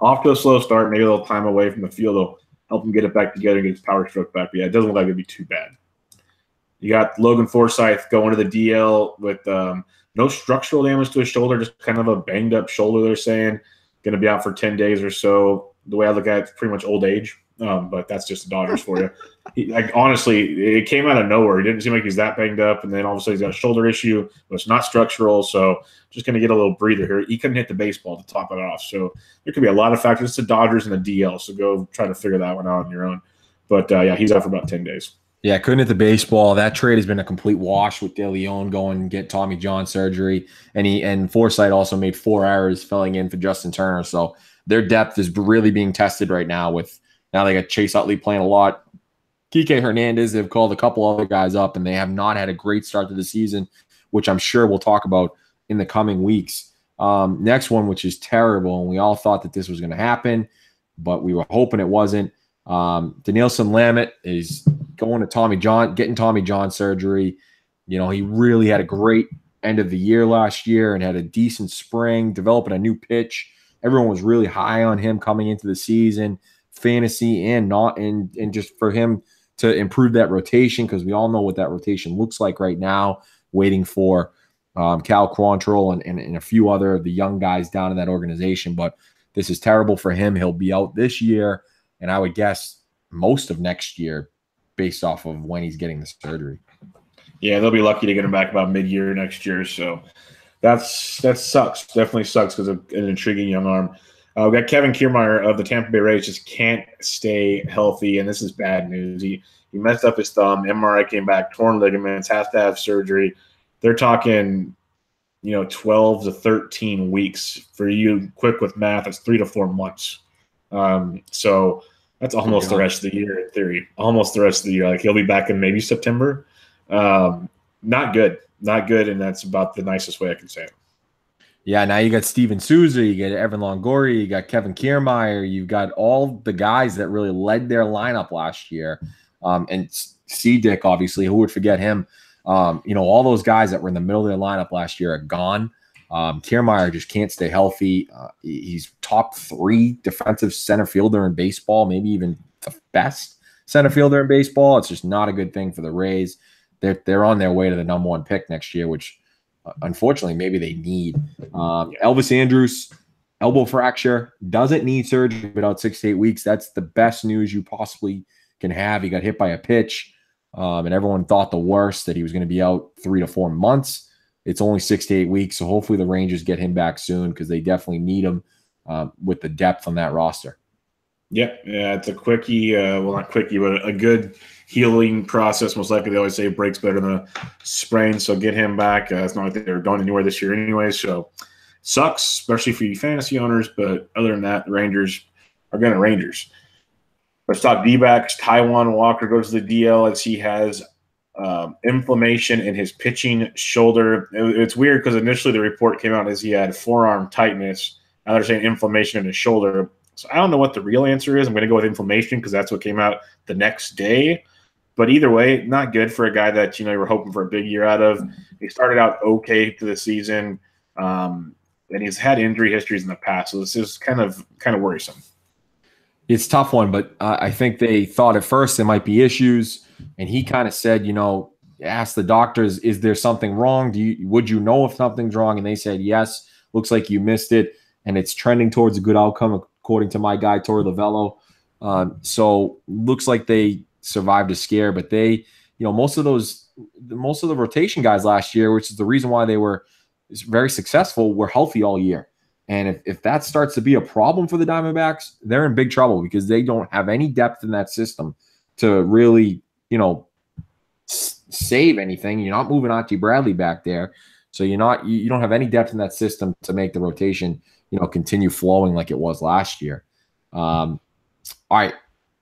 off to a slow start, maybe a little time away from the field will help him get it back together and get his power stroke back. But yeah, it doesn't look like it'd be too bad. You got Logan Forsythe going to the DL with no structural damage to his shoulder, just kind of a banged up shoulder. They're saying going to be out for 10 days or so. The way I look at it, it's pretty much old age. But that's just the Dodgers for you. Honestly, it came out of nowhere. It didn't seem like he's that banged up, and then all of a sudden he's got a shoulder issue, but it's not structural. So just going to get a little breather here. He couldn't hit the baseball to top it off. So there could be a lot of factors. It's the Dodgers and the DL, so go try to figure that one out on your own. But, yeah, he's out for about 10 days. Yeah, couldn't hit the baseball. That trade has been a complete wash with De Leon going and get Tommy John surgery. And Forsythe also made 4 errors filling in for Justin Turner. So their depth is really being tested right now with – now they got Chase Utley playing a lot. Kike Hernandez, they've called a couple other guys up, and they have not had a great start to the season, which I'm sure we'll talk about in the coming weeks. Next one, which is terrible, and we all thought that this was going to happen, but we were hoping it wasn't. Denilson Lamet is going to Tommy John, getting Tommy John surgery. He really had a great end of the year last year and had a decent spring, developing a new pitch. Everyone was really high on him coming into the season. Fantasy and not, and just for him to improve that rotation, because we all know what that rotation looks like right now, waiting for Cal Quantrill and a few other of the young guys down in that organization. But this is terrible for him. He'll be out this year, and I would guess most of next year based off of when he's getting the surgery. Yeah, they'll be lucky to get him back about mid-year next year. So that sucks. Definitely sucks because of an intriguing young arm. We got Kevin Kiermaier of the Tampa Bay Rays just can't stay healthy, and this is bad news. He messed up his thumb. MRI came back, torn ligaments, has to have surgery. They're talking, 12 to 13 weeks. For you, quick with math, it's 3 to 4 months. So that's almost the rest of the year in theory. Almost the rest of the year. Like he'll be back in maybe September. Not good, and that's about the nicest way I can say it. Yeah, now you got Steven Souza, you got Evan Longoria, you got Kevin Kiermaier, you've got all the guys that really led their lineup last year. And C-Dick, obviously, who would forget him? All those guys that were in the middle of their lineup last year are gone. Kiermaier just can't stay healthy. He's top 3 defensive center fielder in baseball, maybe even the best center fielder in baseball. It's just not a good thing for the Rays. They're on their way to the #1 pick next year, which unfortunately, maybe they need. Elvis Andrus, elbow fracture, doesn't need surgery, but out 6 to 8 weeks. That's the best news you possibly can have. He got hit by a pitch, and everyone thought the worst, that he was going to be out 3 to 4 months. It's only 6 to 8 weeks, so hopefully the Rangers get him back soon, because they definitely need him with the depth on that roster. Yeah, it's a quickie, well, not quickie, but a good healing process. Most likely, they always say breaks better than a sprain, so get him back. It's not like they're going anywhere this year anyway, so sucks, especially for you fantasy owners, but other than that, the Rangers are going to Rangers. Let's talk D-backs. Taijuan Walker goes to the DL as he has inflammation in his pitching shoulder. It's weird because initially the report came out as he had forearm tightness. Now they're saying inflammation in his shoulder. So I don't know what the real answer is. I'm going to go with inflammation because that's what came out the next day. But either way, not good for a guy that, you were hoping for a big year out of. He started out okay to the season, and he's had injury histories in the past. So this is kind of worrisome. It's a tough one, but I think they thought at first there might be issues, and he kind of said, asked the doctors, is there something wrong? Would you know if something's wrong? And they said, yes, looks like you missed it, and it's trending towards a good outcome, according to my guy, Tori Lavello. So looks like they survived a scare, but they, most of the rotation guys last year, which is the reason why they were very successful, were healthy all year. And if that starts to be a problem for the Diamondbacks, they're in big trouble, because they don't have any depth in that system to really, save anything. You're not moving Archie Bradley back there. So you don't have any depth in that system to make the rotation, continue flowing like it was last year. All right,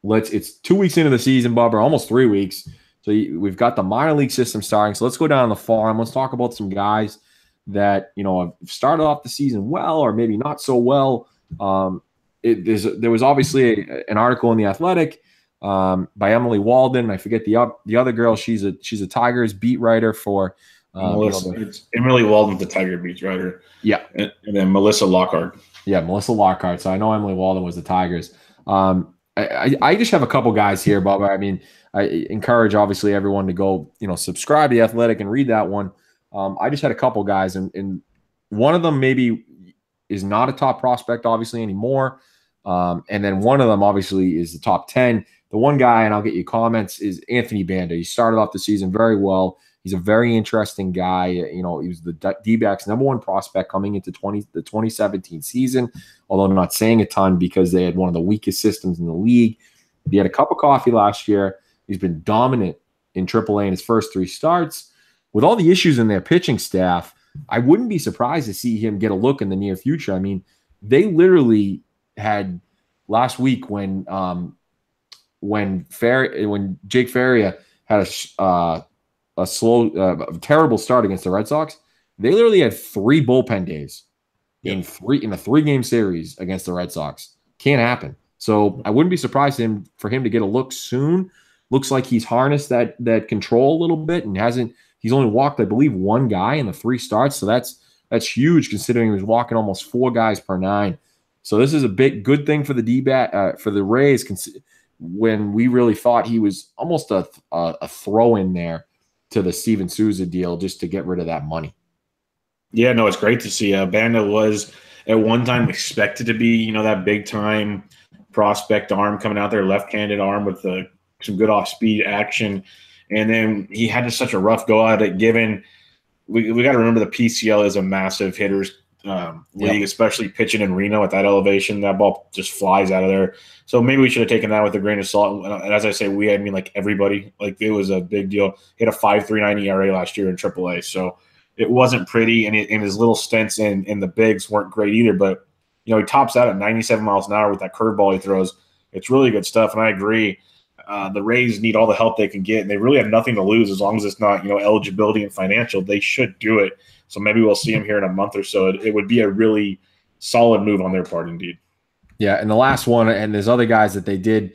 it's 2 weeks into the season, Bubba, almost 3 weeks. So we've got the minor league system starting. So let's go down the farm. Let's talk about some guys that have started off the season well, or maybe not so well. There was obviously an article in The Athletic by Emily Walden. I forget the other girl. She's a Tigers beat writer for. It's Emily Walden, the Tiger beat writer. Yeah, and then Melissa Lockhart. Yeah, Melissa Lockhart. So I know Emily Walden was the Tigers. I just have a couple guys here, Bubba. I mean, I encourage obviously everyone to go subscribe to The Athletic and read that one. I just had a couple guys, and one of them maybe is not a top prospect, obviously, anymore. And then one of them, obviously, is the top 10. The one guy, and I'll get you comments, is Anthony Banda. He started off the season very well. He's a very interesting guy. He was the D-backs #1 prospect coming into the 2017 season, although I'm not saying a ton because they had one of the weakest systems in the league. He had a cup of coffee last year. He's been dominant in AAA in his first 3 starts. With all the issues in their pitching staff, I wouldn't be surprised to see him get a look in the near future. I mean, they literally had last week when Jake Faria had a terrible start against the Red Sox. They literally had 3 bullpen days in a 3-game series against the Red Sox. Can't happen. So I wouldn't be surprised for him to get a look soon. Looks like he's harnessed that control a little bit and he's only walked, I believe, 1 guy in the 3 starts. So that's huge considering he was walking almost 4 guys per 9. So this is a good thing for the D-bat for the Rays when we really thought he was almost a throw in there to the Steven Souza deal just to get rid of that money. Yeah, no, it's great to see. Banda was at one time expected to be, that big time prospect arm coming out there, left-handed arm with some good off-speed action. And then he had just such a rough go at it, given we got to remember the PCL is a massive hitters league, especially pitching in Reno at that elevation. That ball just flies out of there. So maybe we should have taken that with a grain of salt. And as I say, I mean like everybody. Like it was a big deal. He had a 5.39 ERA last year in AAA. So it wasn't pretty, and his little stints in the bigs weren't great either. But, he tops out at 97 miles an hour with that curveball he throws. It's really good stuff, and I agree. The Rays need all the help they can get, and they really have nothing to lose as long as it's not, eligibility and financial. They should do it. So maybe we'll see him here in a month or so. It would be a really solid move on their part, indeed. Yeah, and the last one, and there's other guys that they did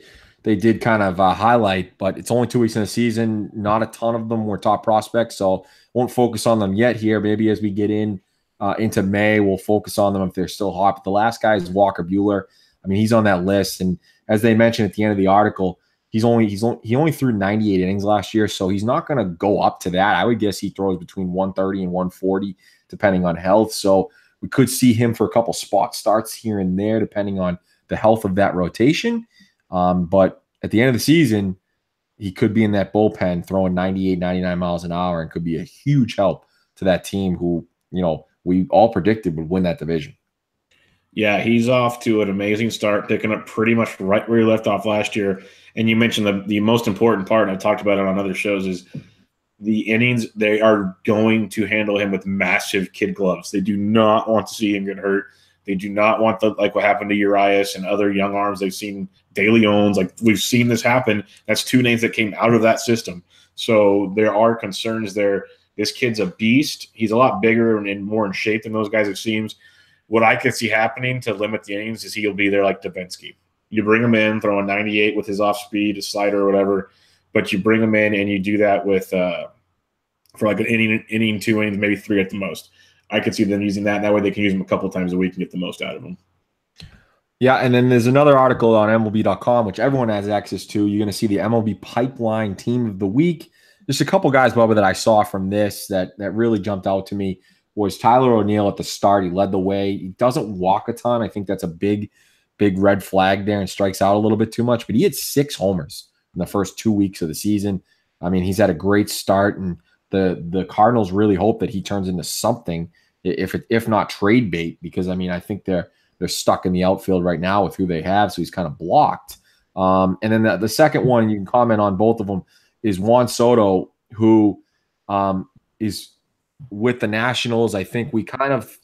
kind of highlight, but it's only 2 weeks in the season. Not a ton of them were top prospects, so won't focus on them yet here. Maybe as we get into May, we'll focus on them if they're still hot. But the last guy is Walker Buehler. I mean, he's on that list, and as they mentioned at the end of the article, he only threw 98 innings last year, so he's not going to go up to that. I would guess he throws between 130 and 140, depending on health. So we could see him for a couple spot starts here and there, depending on the health of that rotation. But at the end of the season, he could be in that bullpen throwing 98, 99 miles an hour and could be a huge help to that team who, we all predicted would win that division. Yeah, he's off to an amazing start, picking up pretty much right where he left off last year. And you mentioned the most important part, and I talked about it on other shows, is the innings. They are going to handle him with massive kid gloves. They do not want to see him get hurt. They do not want like what happened to Urias and other young arms. They've seen De Leon's. Like, we've seen this happen. That's two names that came out of that system. So there are concerns there. This kid's a beast. He's a lot bigger and more in shape than those guys, it seems. What I could see happening to limit the innings is he'll be there like Davinsky. You bring him in, throwing 98 with his off speed, his slider or whatever, but you bring him in and you do that with for like an inning, 2 innings, maybe 3 at the most. I could see them using that. That way they can use him a couple times a week and get the most out of him. Yeah, and then there's another article on MLB.com, which everyone has access to. You're going to see the MLB Pipeline Team of the Week. Just a couple guys, Bubba, that I saw from this that really jumped out to me was Tyler O'Neill at the start. He led the way. He doesn't walk a ton. I think that's a big red flag there and strikes out a little bit too much. But he had 6 homers in the first 2 weeks of the season. I mean, he's had a great start, and the Cardinals really hope that he turns into something, if not trade bait, because, I mean, I think they're stuck in the outfield right now with who they have, so he's kind of blocked. And then the second one, you can comment on both of them, is Juan Soto, who is with the Nationals. I think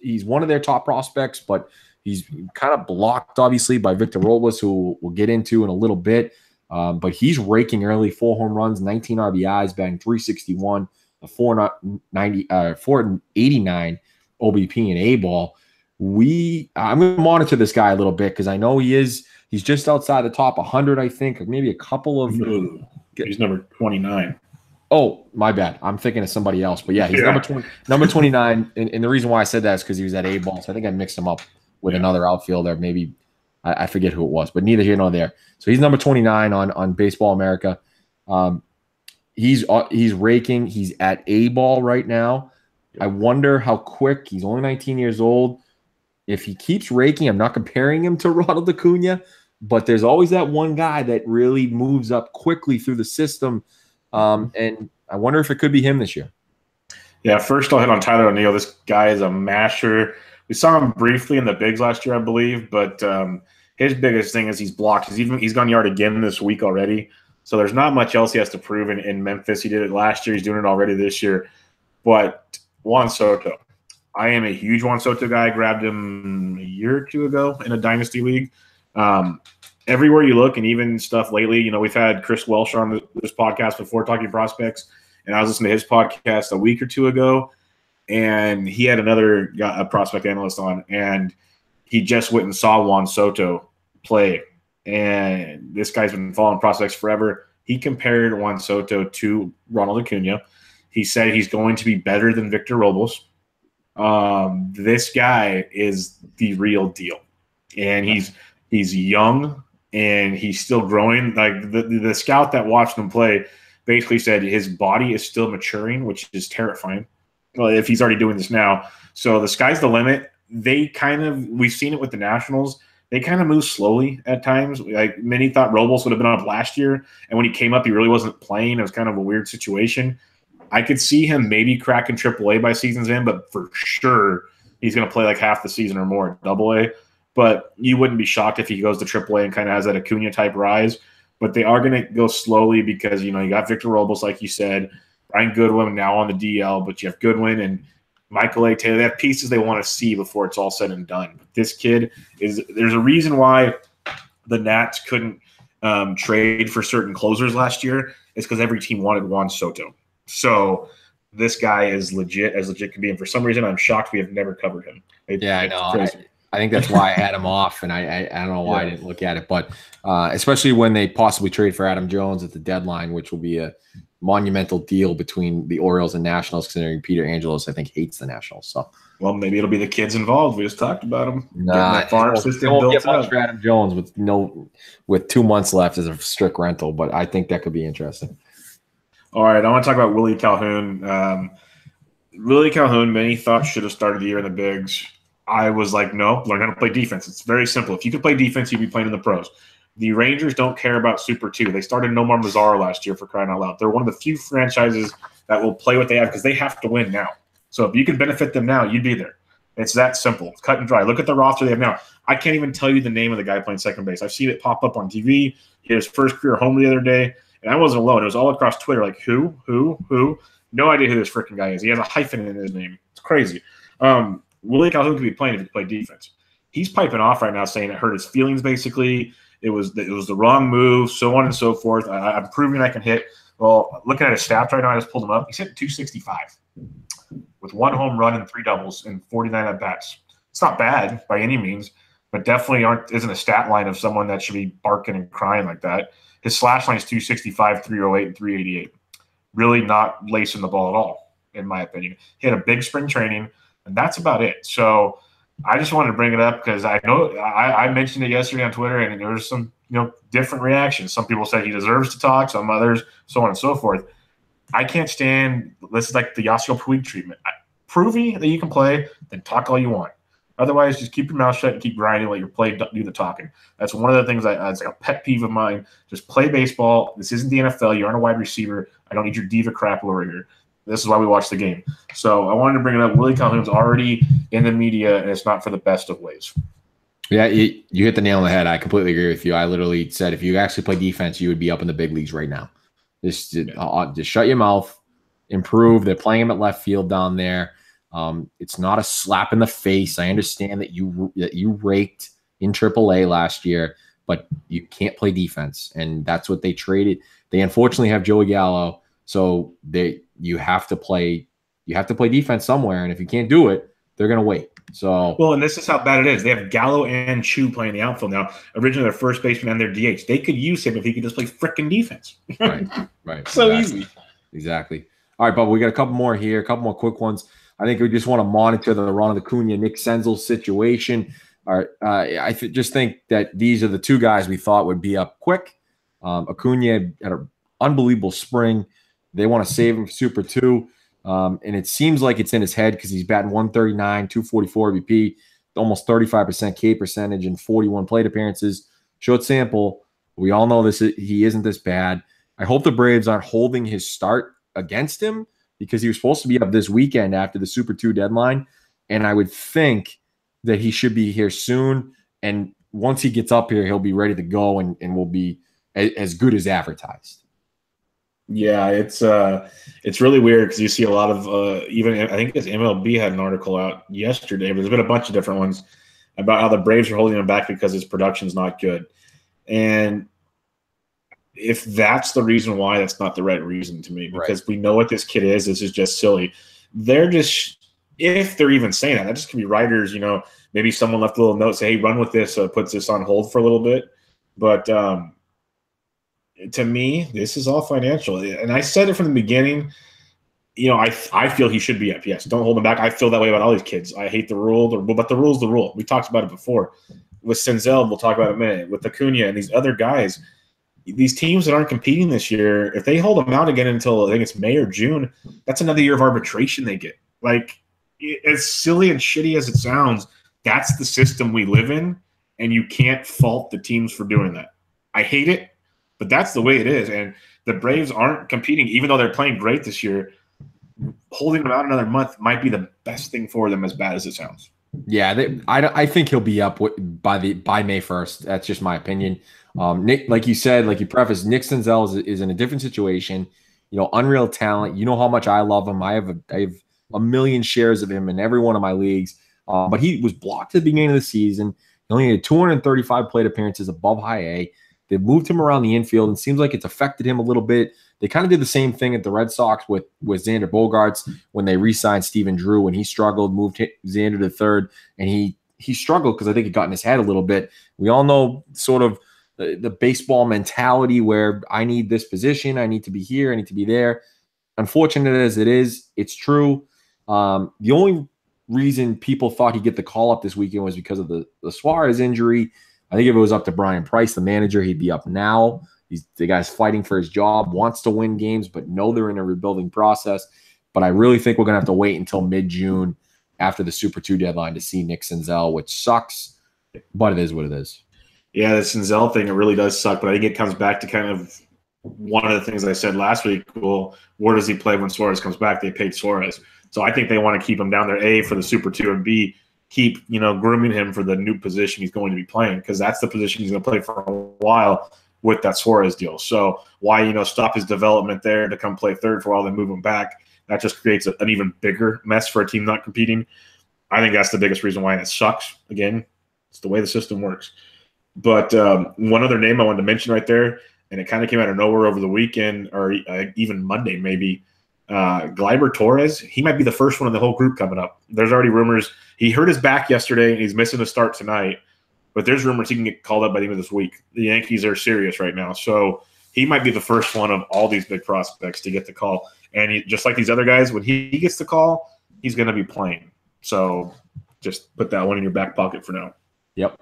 he's one of their top prospects, but he's kind of blocked, obviously, by Victor Robles, who we'll get into in a little bit. But he's raking early, 4 home runs, 19 RBIs, batting .361, a 489 OBP and A ball. I'm going to monitor this guy a little bit because I know he's just outside the top 100, I think, or maybe a couple of. He's number 29. Oh, my bad. I'm thinking of somebody else. But yeah, he's number 29. And the reason why I said that is because he was at A ball. So I think I mixed him up with another outfielder. Maybe I forget who it was, but neither here nor there. So he's number 29 on Baseball America. He's raking. He's at A ball right now. I wonder how quick. He's only 19 years old. If he keeps raking, I'm not comparing him to Ronald Acuna, but there's always that one guy that really moves up quickly through the system. And I wonder if it could be him this year. Yeah, first I'll hit on Tyler O'Neill. This guy is a masher. We saw him briefly in the bigs last year, I believe, but his biggest thing is he's blocked. He's gone yard again this week already. So there's not much else he has to prove in Memphis. He did it last year. He's doing it already this year. But Juan Soto. I am a huge Juan Soto guy. I grabbed him a year or 2 ago in a dynasty league. Everywhere you look, and even stuff lately, we've had Chris Welsh on this podcast before talking prospects, and I was listening to his podcast a week or 2 ago, and he had a prospect analyst on, and he just went and saw Juan Soto play, and this guy's been following prospects forever. He compared Juan Soto to Ronald Acuna. He said he's going to be better than Victor Robles. This guy is the real deal, and he's young and he's still growing. Like the scout that watched him play basically said his body is still maturing, which is terrifying. Well, if he's already doing this now, so the sky's the limit. We've seen it with the Nationals. They kind of move slowly at times. Like many thought Robles would have been up last year, and when he came up, he really wasn't playing. It was kind of a weird situation. I could see him maybe cracking AAA by season's end, but for sure he's going to play like half the season or more at AA. But you wouldn't be shocked if he goes to AAA and kind of has that Acuna-type rise. But they are going to go slowly because, you got Victor Robles, like you said, Brian Goodwin now on the DL, but you have Goodwin and Michael A. Taylor. They have pieces they want to see before it's all said and done. But this kid there's a reason why the Nats couldn't trade for certain closers last year. It's because every team wanted Juan Soto. So this guy is legit can be. And for some reason, I'm shocked we have never covered him. I know. I think that's why I had him off, and I don't know why I didn't look at it. But especially when they possibly trade for Adam Jones at the deadline, which will be a monumental deal between the Orioles and Nationals, considering Peter Angelos, I think, hates the Nationals. So, well, maybe it'll be the kids involved. We just talked about them. Nah, that farm system won't built get much up. for Adam Jones with 2 months left as a strict rental, but I think that could be interesting. All right, I want to talk about Willie Calhoun. Willie Calhoun, many thought should have started the year in the bigs. I was like, no, learn how to play defense. It's very simple. If you could play defense, you'd be playing in the pros. The Rangers don't care about Super 2. They started Nomar Mazara last year, for crying out loud. They're one of the few franchises that will play what they have because they have to win now. So if you could benefit them now, you'd be there. It's that simple. It's cut and dry. Look at the roster they have now. I can't even tell you the name of the guy playing second base. I've seen it pop up on TV. He had his first career home the other day, and I wasn't alone. It was all across Twitter, like, who? No idea who this freaking guy is. He has a hyphen in his name. It's crazy. Willie Calhoun could be playing if he could play defense. He's piping off right now saying it hurt his feelings, basically. It was the wrong move, so on and so forth. I'm proving I can hit. Well, looking at his stats right now, I just pulled him up. He's hitting 265 with 1 home run and 3 doubles and 49 at-bats. It's not bad by any means, but definitely isn't a stat line of someone that should be barking and crying like that. His slash line is 265, 308, and 388. Really not lacing the ball at all, in my opinion. He had a big spring training, and that's about it. So I just wanted to bring it up because I know I mentioned it yesterday on Twitter, and there was some different reactions. Some people said he deserves to talk, some others, so on and so forth. I can't stand this is like the Yasiel Puig treatment. Prove me that you can play, then talk all you want. Otherwise, just keep your mouth shut and keep grinding, let your play do the talking. That's one of the things that's like a pet peeve of mine. Just play baseball. This isn't the NFL. You aren't a wide receiver. I don't need your diva crap over here. This is why we watch the game. So I wanted to bring it up. Willie Calhoun's already in the media, and it's not for the best of ways. Yeah, you hit the nail on the head. I completely agree with you. I literally said if you actually play defense, you would be up in the big leagues right now. Just shut your mouth, improve. They're playing him at left field down there. It's not a slap in the face. I understand that you raked in AAA last year, but you can't play defense, and that's what they traded. They unfortunately have Joey Gallo, so you have to play defense somewhere, and if you can't do it, they're going to wait. So well, and this is how bad it is. They have Gallo and Chu playing the outfield now. Originally, their first baseman and their DH. They could use him if he could just play frickin' defense. Right. So easy. Exactly. All right, but we got a couple more here, a couple more quick ones. I think we just want to monitor the Ronald Acuna, Nick Senzel situation. All right, just think that these are the two guys we thought would be up quick. Acuna had an unbelievable spring. They want to save him for Super 2. And it seems like it's in his head because he's batting 139, 244 BP, almost 35% K percentage and 41 plate appearances. Short sample. We all know he isn't this bad. I hope the Braves aren't holding his start against him because he was supposed to be up this weekend after the Super 2 deadline. And I would think that he should be here soon. And once he gets up here, he'll be ready to go and will be as good as advertised. Yeah, it's really weird because you see a lot of even I think this MLB had an article out yesterday, but there's been a bunch of different ones about how the Braves are holding him back because his production's not good. And if that's the reason why, that's not the right reason to me because we know what this kid is. This is just silly. They're just if they're even saying that just could be writers. Maybe someone left a little note say, "Hey, run with this," so it puts this on hold for a little bit. But to me, this is all financial. And I said it from the beginning, I feel he should be up. Yes, don't hold him back. I feel that way about all these kids. I hate the rule, but the rule's the rule. We talked about it before. With Senzel, we'll talk about it in a minute. With Acuna and these other guys, these teams that aren't competing this year, if they hold them out again until I think it's May or June, that's another year of arbitration they get. Like, as silly and shitty as it sounds, that's the system we live in, and you can't fault the teams for doing that. I hate it. But that's the way it is, and the Braves aren't competing, even though they're playing great this year. Holding them out another month might be the best thing for them, as bad as it sounds. Yeah, I think he'll be up by May 1st. That's just my opinion. Nick, like you said, like you prefaced, Nick Senzel is in a different situation. Unreal talent. You know how much I love him. I have a million shares of him in every one of my leagues. But he was blocked at the beginning of the season. He only had 235 plate appearances above high A. They moved him around the infield, and it seems like it's affected him a little bit. They kind of did the same thing at the Red Sox with Xander Bogaerts when they re-signed Stephen Drew. When he struggled, moved Xander to third, and he struggled because I think it got in his head a little bit. We all know sort of the baseball mentality where I need this position, I need to be here, I need to be there. Unfortunate as it is, it's true. The only reason people thought he'd get the call up this weekend was because of the Suarez injury. I think if it was up to Brian Price, the manager, he'd be up now. The guy's fighting for his job, wants to win games, but know they're in a rebuilding process. But I really think we're going to have to wait until mid-June after the Super 2 deadline to see Nick Senzel, which sucks, but it is what it is. Yeah, the Senzel thing, it really does suck, but I think it comes back to kind of one of the things I said last week. Well, where does he play when Suarez comes back? They paid Suarez. So I think they want to keep him down there, A, for the Super 2, and B, keep, grooming him for the new position he's going to be playing, because that's the position he's going to play for a while with that Suarez deal. So why, stop his development there to come play third for a while, then move him back? That just creates an even bigger mess for a team not competing. I think that's the biggest reason why it sucks. Again, it's the way the system works. But one other name I wanted to mention right there, and it kind of came out of nowhere over the weekend, or even Monday maybe, Gleyber Torres. He might be the first one in the whole group coming up. There's already rumors. He hurt his back yesterday, and he's missing a start tonight. But there's rumors he can get called up by the end of this week. The Yankees are serious right now. So he might be the first one of all these big prospects to get the call. And just like these other guys, when he gets the call, he's going to be playing. So just put that one in your back pocket for now. Yep.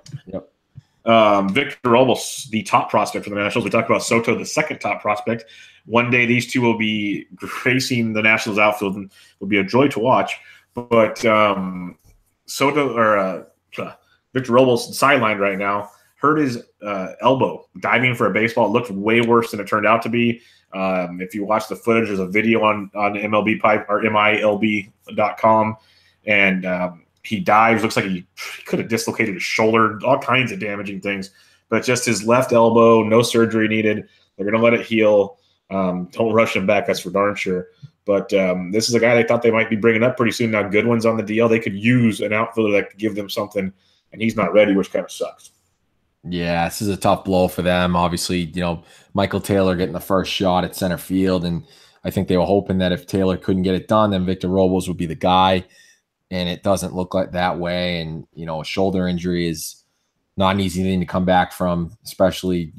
Victor Robles, the top prospect for the Nationals. We talked about Soto, the second top prospect. One day these two will be gracing the Nationals outfield, and will be a joy to watch. But Victor Robles sidelined right now. Hurt his elbow diving for a baseball. It looked way worse than it turned out to be. If you watch the footage, there's a video on MLB Pipe or MILB.com, and he dives. Looks like he could have dislocated his shoulder. All kinds of damaging things, but just his left elbow. No surgery needed. They're going to let it heal. Don't rush him back. That's for darn sure. But this is a guy they thought they might be bringing up pretty soon. Now, Goodwin's on the DL. They could use an outfielder that could give them something, and he's not ready, which kind of sucks. Yeah, this is a tough blow for them. Obviously, Michael Taylor getting the first shot at center field, and I think they were hoping that if Taylor couldn't get it done, then Victor Robles would be the guy, and it doesn't look like that way. And, a shoulder injury is not an easy thing to come back from, especially,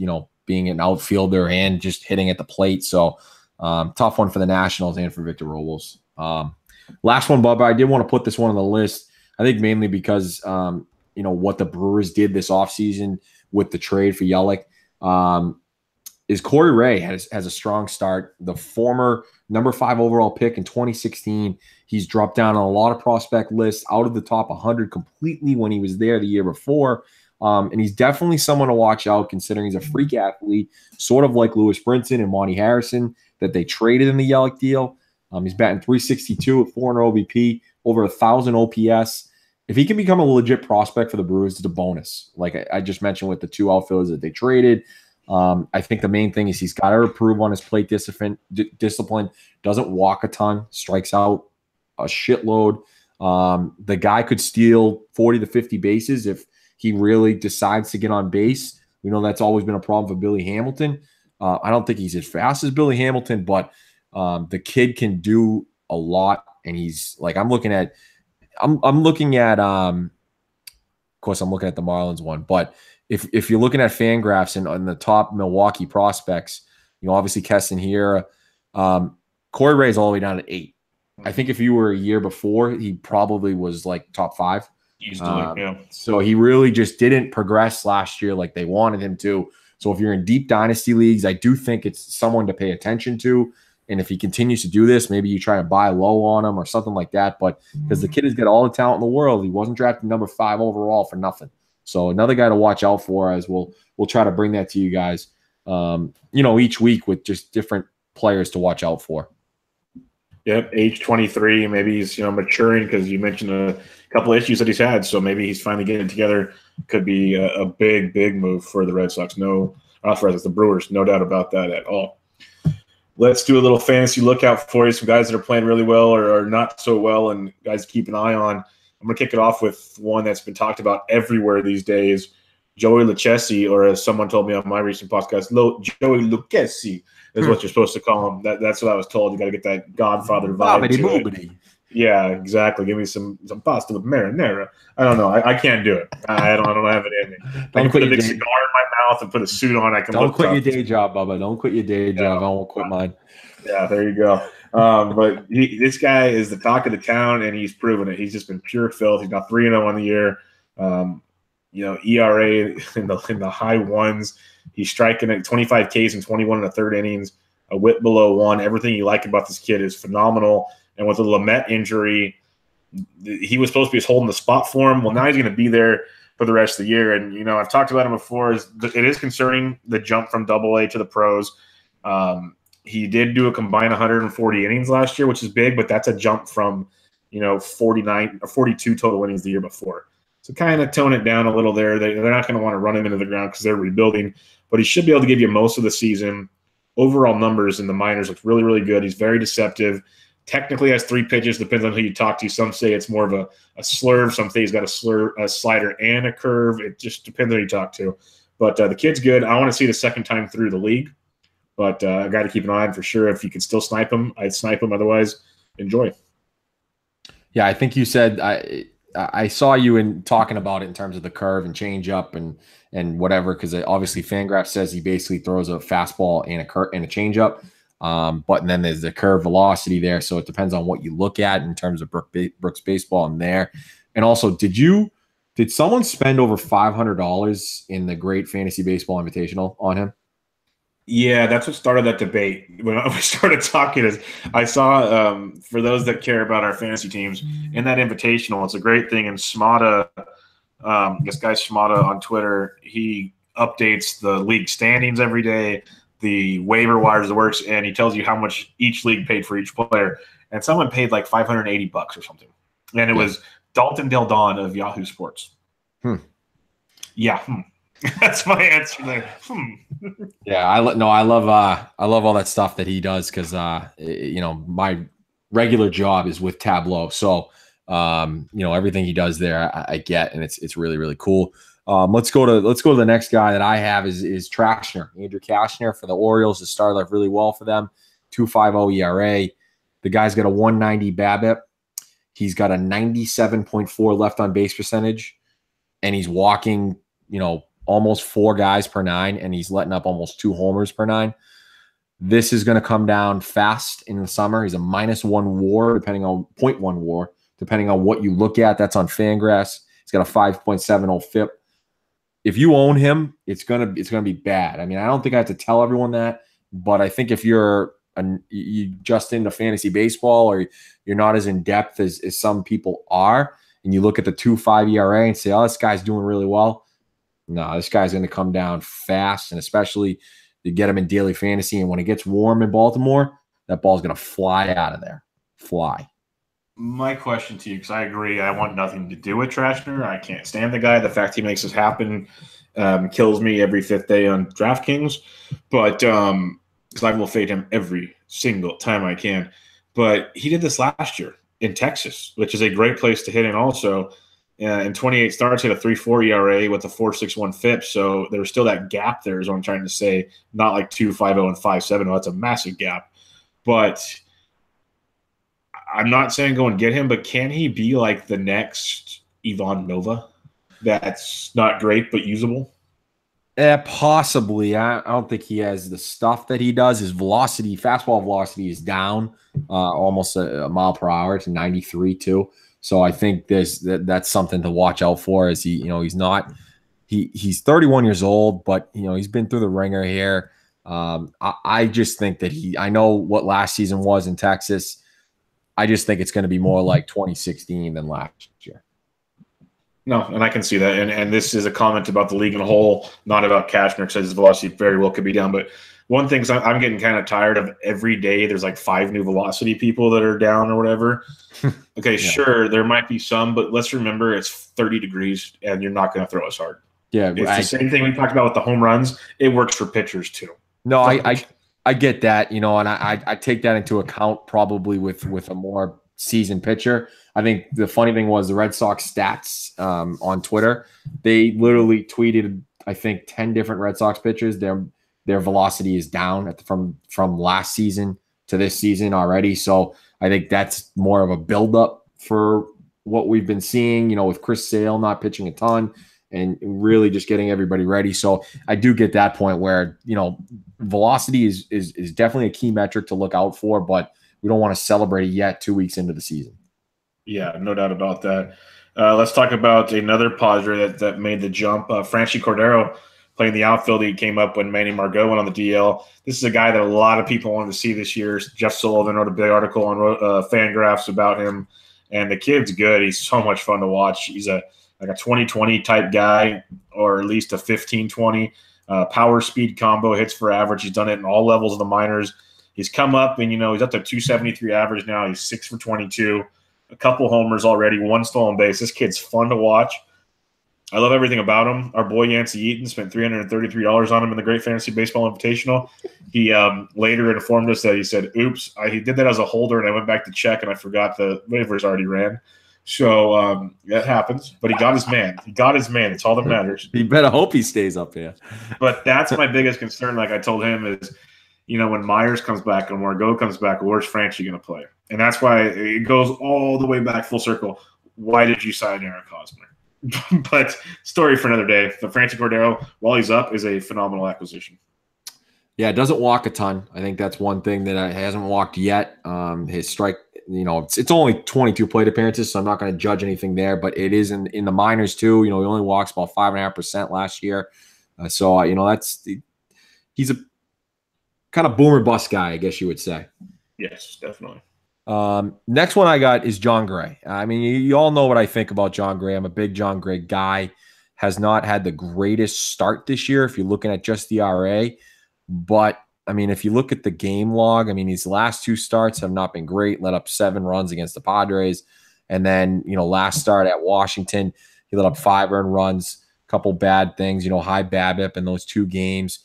being an outfielder and just hitting at the plate. So tough one for the Nationals and for Victor Robles. Last one, Bubba, I did want to put this one on the list, I think mainly because what the Brewers did this offseason with the trade for Yelich, is Corey Ray has a strong start. The former number 5 overall pick in 2016, he's dropped down on a lot of prospect lists, out of the top 100 completely when he was there the year before. And he's definitely someone to watch out, considering he's a freak athlete, sort of like Lewis Brinson and Monty Harrison that they traded in the Yelich deal. He's batting .362 at 400 OBP, over 1,000 OPS. If he can become a legit prospect for the Brewers, it's a bonus. Like I just mentioned with the 2 outfielders that they traded. I think the main thing is he's got to improve on his plate discipline, doesn't walk a ton, strikes out a shitload. The guy could steal 40 to 50 bases if he really decides to get on base. We know that's always been a problem for Billy Hamilton. I don't think he's as fast as Billy Hamilton, but the kid can do a lot. And he's like, I'm looking at, of course, I'm looking at the Marlins one, but if you're looking at Fangraphs and on the top Milwaukee prospects, obviously Keston here, Corey Ray's all the way down to 8. I think if you were a year before, he probably was like top 5. Yeah. So he really just didn't progress last year like they wanted him to. So if you're in deep dynasty leagues, I do think it's someone to pay attention to. And if he continues to do this, maybe you try to buy low on him or something like that. But because the kid has got all the talent in the world, he wasn't drafted number 5 overall for nothing. So another guy to watch out for, as we'll try to bring that to you guys, each week with just different players to watch out for. Yep, age 23. Maybe he's maturing, because you mentioned a couple of issues that he's had. So maybe he's finally getting it together. Could be a big move for the Red Sox. No, not for the Brewers. No doubt about that at all. Let's do a little fantasy lookout for you. Some guys that are playing really well or not so well, and guys to keep an eye on. I'm going to kick it off with one that's been talked about everywhere these days, Joey Lucchesi, or as someone told me on my recent podcast, Joey Lucchesi is what you're supposed to call him. That's what I was told. You got to get that Godfather vibe to it. Yeah, exactly. Give me some pasta with marinara. I don't know. I can't do it. I don't have it in me. I can put a big cigar in my mouth and put a suit on. I can Don't look quit tough. your day job, Bubba. Don't quit your day job. I won't quit mine. Yeah, there you go. But this guy is the talk of the town, and he's proven it. He's just been pure filth. He's got 3-0 on the year. ERA in the high ones. He's striking at 25 Ks and 21 in the third innings. A whip below 1. Everything you like about this kid is phenomenal. And with the Lamet injury, he was supposed to be holding the spot for him. Well, now he's going to be there for the rest of the year. And, I've talked about him before. It is concerning the jump from AA to the pros. He did do a combined 140 innings last year, which is big, but that's a jump from, 49 or 42 total innings the year before. So kind of tone it down a little there. They're not going to want to run him into the ground because they're rebuilding, but he should be able to give you most of the season. Overall numbers in the minors look really, really good. He's very deceptive. Technically has 3 pitches, depends on who you talk to. Some say it's more of a slurve. Some say he's got a slider and a curve. It just depends on who you talk to. But the kid's good. I want to see the second time through the league. But I got to keep an eye on for sure. If you can still snipe him, I'd snipe him. Otherwise, enjoy. Yeah, I think you said I saw you in talking about it in terms of the curve and change up and whatever, because obviously Fangraph says he basically throws a fastball and a change up. But then there's the curve velocity there. So it depends on what you look at in terms of Brooks baseball in there. And also, did someone spend over $500 in the Great Fantasy Baseball Invitational on him? Yeah, that's what started that debate. When we started talking, is I saw, for those that care about our fantasy teams, in that invitational, it's a great thing. And Smada, this guy Smada on Twitter, he updates the league standings every day, the waiver wires, the works, and he tells you how much each league paid for each player. And someone paid like $580 or something. And it was Dalton Del Don of Yahoo Sports. Yeah. That's my answer there. Yeah, I love all that stuff that he does because my regular job is with Tableau, so everything he does there I get, and it's really, really cool. Let's go to the next guy that I have is Trashner, Andrew Cashner for the Orioles. Has started off really well for them, 2.50 ERA. The guy's got a 190 BABIP. He's got a 97.4 left on base percentage, and he's walking almost 4 guys per 9, and he's letting up almost 2 homers per 9. This is going to come down fast in the summer. He's a -1 WAR, depending on 0.1 WAR, depending on what you look at. That's on Fangraphs. He's got a 5.70 FIP. If you own him, it's gonna be bad. I mean, I don't think I have to tell everyone that, but I think if you just into fantasy baseball or you're not as in depth as some people are, and you look at the 2.5 ERA and say, "Oh, this guy's doing really well." No, this guy's going to come down fast, and especially you get him in daily fantasy. And when it gets warm in Baltimore, that ball's going to fly out of there. Fly. My question to you, because I agree, I want nothing to do with Trashner. I can't stand the guy. The fact he makes this happen kills me every 5th day on DraftKings. But because I will fade him every single time I can. But he did this last year in Texas, which is a great place to hit in also. In 28 starts, he had a 3.4 ERA with a 4.61 FIP. So there was still that gap there, is what I'm trying to say. Not like 2.50 and 5.70. That's a massive gap. But I'm not saying go and get him, but can he be like the next Ivan Nova? That's not great, but usable? Possibly. I don't think he has the stuff that he does. His velocity, fastball velocity is down almost a mile per hour to 93 too. So I think that's something to watch out for. As he's 31 years old, but he's been through the ringer here. I just think that I know what last season was in Texas. I just think it's going to be more like 2016 than last year. No, and I can see that. And this is a comment about the league in a whole, not about Cashner, because his velocity very well could be down. But one thing, I'm getting kind of tired of every day there's like 5 new velocity people that are down or whatever. Okay, yeah. Sure, there might be some, but let's remember it's 30 degrees and you're not going to throw as hard. Yeah, it's the same thing we talked about with the home runs. It works for pitchers too. No, I get that, and I take that into account probably with a more seasoned pitcher. I think the funny thing was the Red Sox stats on Twitter. They literally tweeted, I think, 10 different Red Sox pitchers. Their velocity is down from last season to this season already. So I think that's more of a buildup for what we've been seeing, you know, with Chris Sale not pitching a ton and really just getting everybody ready. So I do get that point where, you know, velocity is definitely a key metric to look out for, but we don't want to celebrate it yet 2 weeks into the season. Yeah, no doubt about that. Let's talk about another positive that made the jump. Franchy Cordero playing the outfield. He came up when Manny Margot went on the DL. This is a guy that a lot of people wanted to see this year. Jeff Sullivan wrote a big article on Fangraphs about him, and the kid's good. He's so much fun to watch. He's like a 20-20 type guy, or at least a 15-20. Power speed combo, hits for average. He's done it in all levels of the minors. He's come up, and, you know, he's up to 273 average now. He's 6 for 22. A couple homers already, 1 stolen base. This kid's fun to watch. I love everything about him. Our boy Yancey Eaton spent $333 on him in the Great Fantasy Baseball Invitational. He later informed us that he said, oops, he did that as a holder, and I went back to check, and I forgot the waivers already ran. So that happens. But he got his man. He got his man. It's all that matters. You better hope he stays up here. But that's my biggest concern, like I told him, is, you know, when Myers comes back and Margot comes back, where's Franchy going to play? And that's why it goes all the way back full circle. Why did you sign Aaron Hosmer? But story for another day. The Franchy Cordero, while he's up, is a phenomenal acquisition. Yeah, it doesn't walk a ton. I think that's one thing that hasn't walked yet. His strike, you know, it's only 22 plate appearances, so I'm not going to judge anything there. But it is in the minors too. You know, he only walks about 5.5% last year. So you know, he's a kind of boomer bust guy, I guess you would say. Yes, definitely. Next one I got is John Gray. I mean, you all know what I think about John Gray. I'm a big John Gray guy. Has not had the greatest start this year if you're looking at just the RA. But, I mean, if you look at the game log, I mean, these last 2 starts have not been great. Let up 7 runs against the Padres. And then, you know, last start at Washington, he let up 5 earned runs, a couple bad things, you know, high BABIP in those 2 games.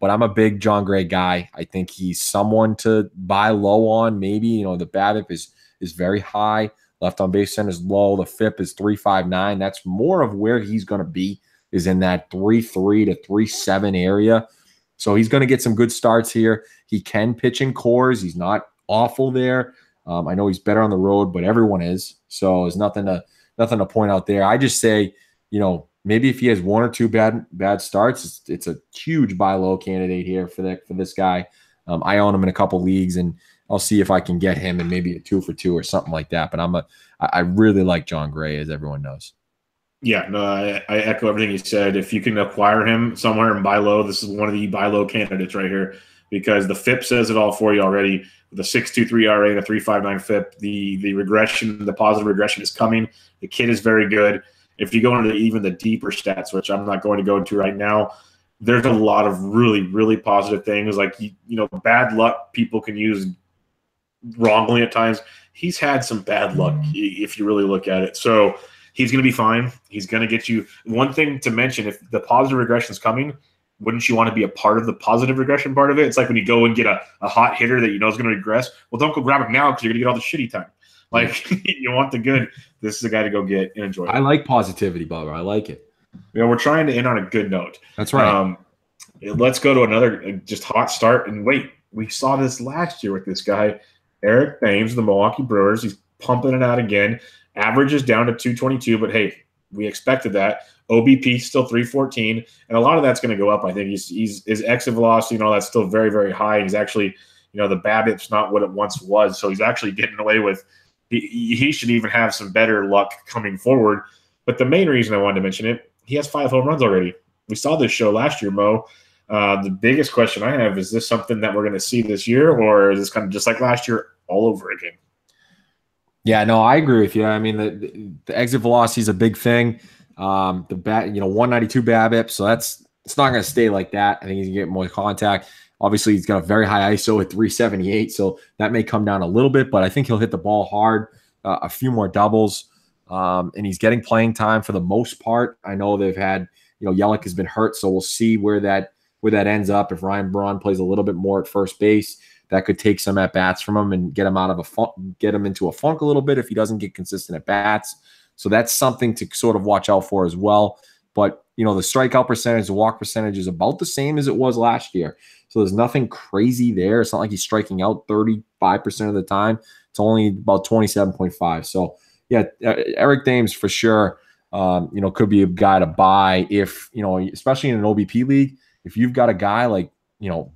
But I'm a big John Gray guy. I think he's someone to buy low on. Maybe, you know, the BABIP is very high. Left on base center is low. The FIP is 3.59. That's more of where he's going to be, is in that 3.3 to 3.7 area. So he's going to get some good starts here. He can pitch in cores. He's not awful there. I know he's better on the road, but everyone is. So there's nothing to point out there. I just say, you know, maybe if he has 1 or 2 bad starts, it's a huge buy low candidate here for this guy. I own him in a couple leagues, and I'll see if I can get him in maybe a 2 for 2 or something like that. But I really like John Gray, as everyone knows. Yeah, no, I echo everything you said. If you can acquire him somewhere and buy low, this is one of the buy low candidates right here, because the FIP says it all for you already. With a 6.23 RA and a 3.59 FIP, the regression, the positive regression is coming. The kid is very good. If you go into even the deeper stats, which I'm not going to go into right now, there's a lot of really, really positive things. Like, you know, bad luck people can use wrongly at times. He's had some bad luck if you really look at it. So he's going to be fine. He's going to get you. One thing to mention, if the positive regression is coming, wouldn't you want to be a part of the positive regression part of it? It's like when you go and get a hot hitter that you know is going to regress. Well, don't go grab him now because you're going to get all the shitty time. Like, you want the good. This is a guy to go get and enjoy. I like positivity, Bubba. I like it. You know, we're trying to end on a good note. That's right. Let's go to another just hot start. And wait, we saw this last year with this guy, Eric Thames, the Milwaukee Brewers. He's pumping it out again. Average is down to 222, but hey, we expected that. OBP still 314, and a lot of that's going to go up. I think his exit velocity and all that's still very, very high. And he's actually, you know, the BABIP's not what it once was, so he's actually getting away with. He should even have some better luck coming forward. But the main reason I wanted to mention it, he has 5 home runs already. We saw this show last year, Mo. The biggest question I have is this something that we're going to see this year, or is this kind of just like last year all over again? Yeah, no, I agree with you. I mean, the exit velocity is a big thing. The 192 BABIP, so it's not going to stay like that. I think he's going to get more contact. Obviously, he's got a very high ISO at 378, so that may come down a little bit, but I think he'll hit the ball hard, a few more doubles, and he's getting playing time for the most part. I know they've had, you know, Yelich has been hurt, so we'll see where that ends up. If Ryan Braun plays a little bit more at first base, that could take some at bats from him and get him get him into a funk a little bit if he doesn't get consistent at bats. So that's something to sort of watch out for as well. But, you know, the strikeout percentage, the walk percentage is about the same as it was last year. So there's nothing crazy there. It's not like he's striking out 30 5% of the time. It's only about 27.5. So, yeah, Eric Thames for sure, could be a guy to buy if, especially in an OBP league, if you've got a guy like,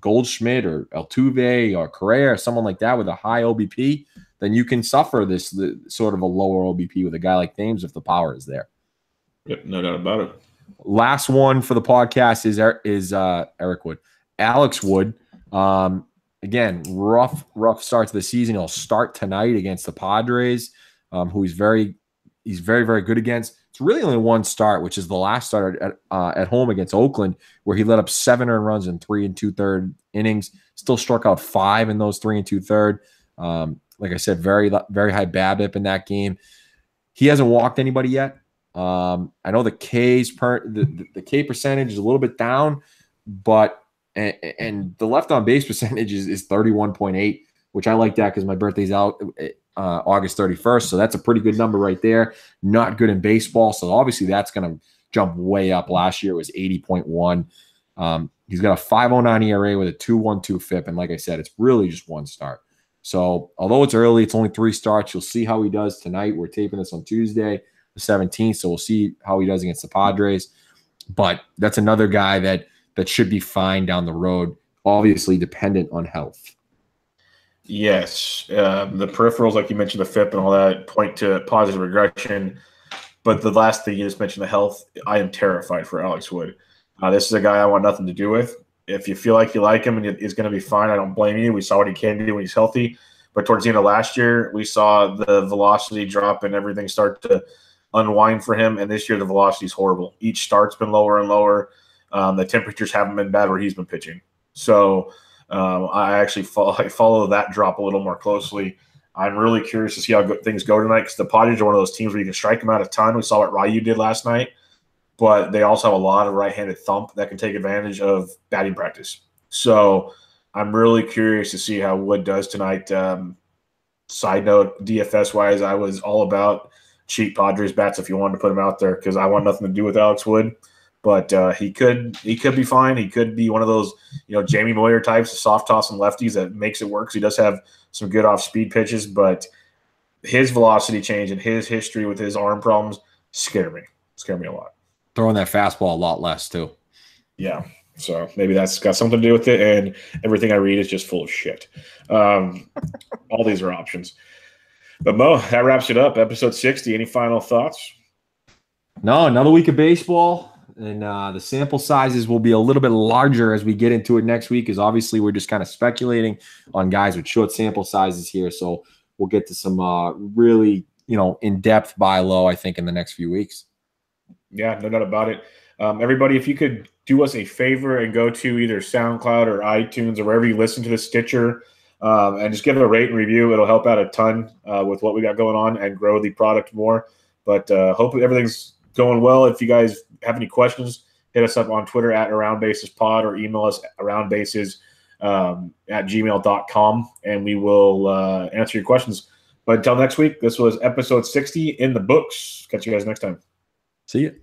Goldschmidt or Altuve or Correa or someone like that with a high OBP, then you can suffer this sort of a lower OBP with a guy like Thames if the power is there. Yep, no doubt about it. Last one for the podcast is Eric Wood. Alex Wood, again, rough start to the season. He'll start tonight against the Padres, who he's very, very good against. It's really only one start, which is the last start at home against Oakland, where he let up 7 earned runs in 3 2/3 innings. Still struck out 5 in those 3 2/3. Like I said, very, very high BABIP in that game. He hasn't walked anybody yet. I know the the K percentage is a little bit down, but and the left on base percentage is 31.8, which I like that because my birthday's out August 31st. So that's a pretty good number right there. Not good in baseball. So obviously that's going to jump way up. Last year it was 80.1. He's got a 5.09 ERA with a 2.12 FIP. And like I said, it's really just one start. So although it's early, it's only 3 starts. You'll see how he does tonight. We're taping this on Tuesday, the 17th. So we'll see how he does against the Padres. But that's another guy that should be fine down the road, obviously dependent on health. Yes. The peripherals, like you mentioned, the FIP and all that, point to positive regression. But the last thing you just mentioned, the health, I am terrified for Alex Wood. This is a guy I want nothing to do with. If you feel like you like him and he's going to be fine, I don't blame you. We saw what he can do when he's healthy. But towards the end of last year, we saw the velocity drop and everything start to unwind for him. And this year, the velocity is horrible. Each start's been lower and lower. The temperatures haven't been bad where he's been pitching. So I actually follow that drop a little more closely. I'm really curious to see how things go tonight because the Padres are one of those teams where you can strike them out a ton. We saw what Ryu did last night. But they also have a lot of right-handed thump that can take advantage of batting practice. So I'm really curious to see how Wood does tonight. Side note, DFS-wise, I was all about cheap Padres bats if you wanted to put him out there because I want nothing to do with Alex Wood. But he could be fine. He could be one of those, Jamie Moyer types, soft toss and lefties that makes it work. So he does have some good off-speed pitches, but his velocity change and his history with his arm problems scare me a lot. Throwing that fastball a lot less too. Yeah. So maybe that's got something to do with it. And everything I read is just full of shit. All these are options. But Mo, that wraps it up. Episode 60. Any final thoughts? No, another week of baseball. And the sample sizes will be a little bit larger as we get into it next week, because obviously we're just kind of speculating on guys with short sample sizes here. So we'll get to some really, in-depth buy low, I think, in the next few weeks. Yeah, no doubt about it. Everybody, if you could do us a favor and go to either SoundCloud or iTunes or wherever you listen to the Stitcher and just give it a rate and review. It'll help out a ton with what we got going on and grow the product more. But hopefully everything's going well. If you guys have any questions, hit us up on Twitter at AroundBasesPod or email us at AroundBases@gmail.com, and we will answer your questions. But until next week, this was episode 60 in the books. Catch you guys next time. See you.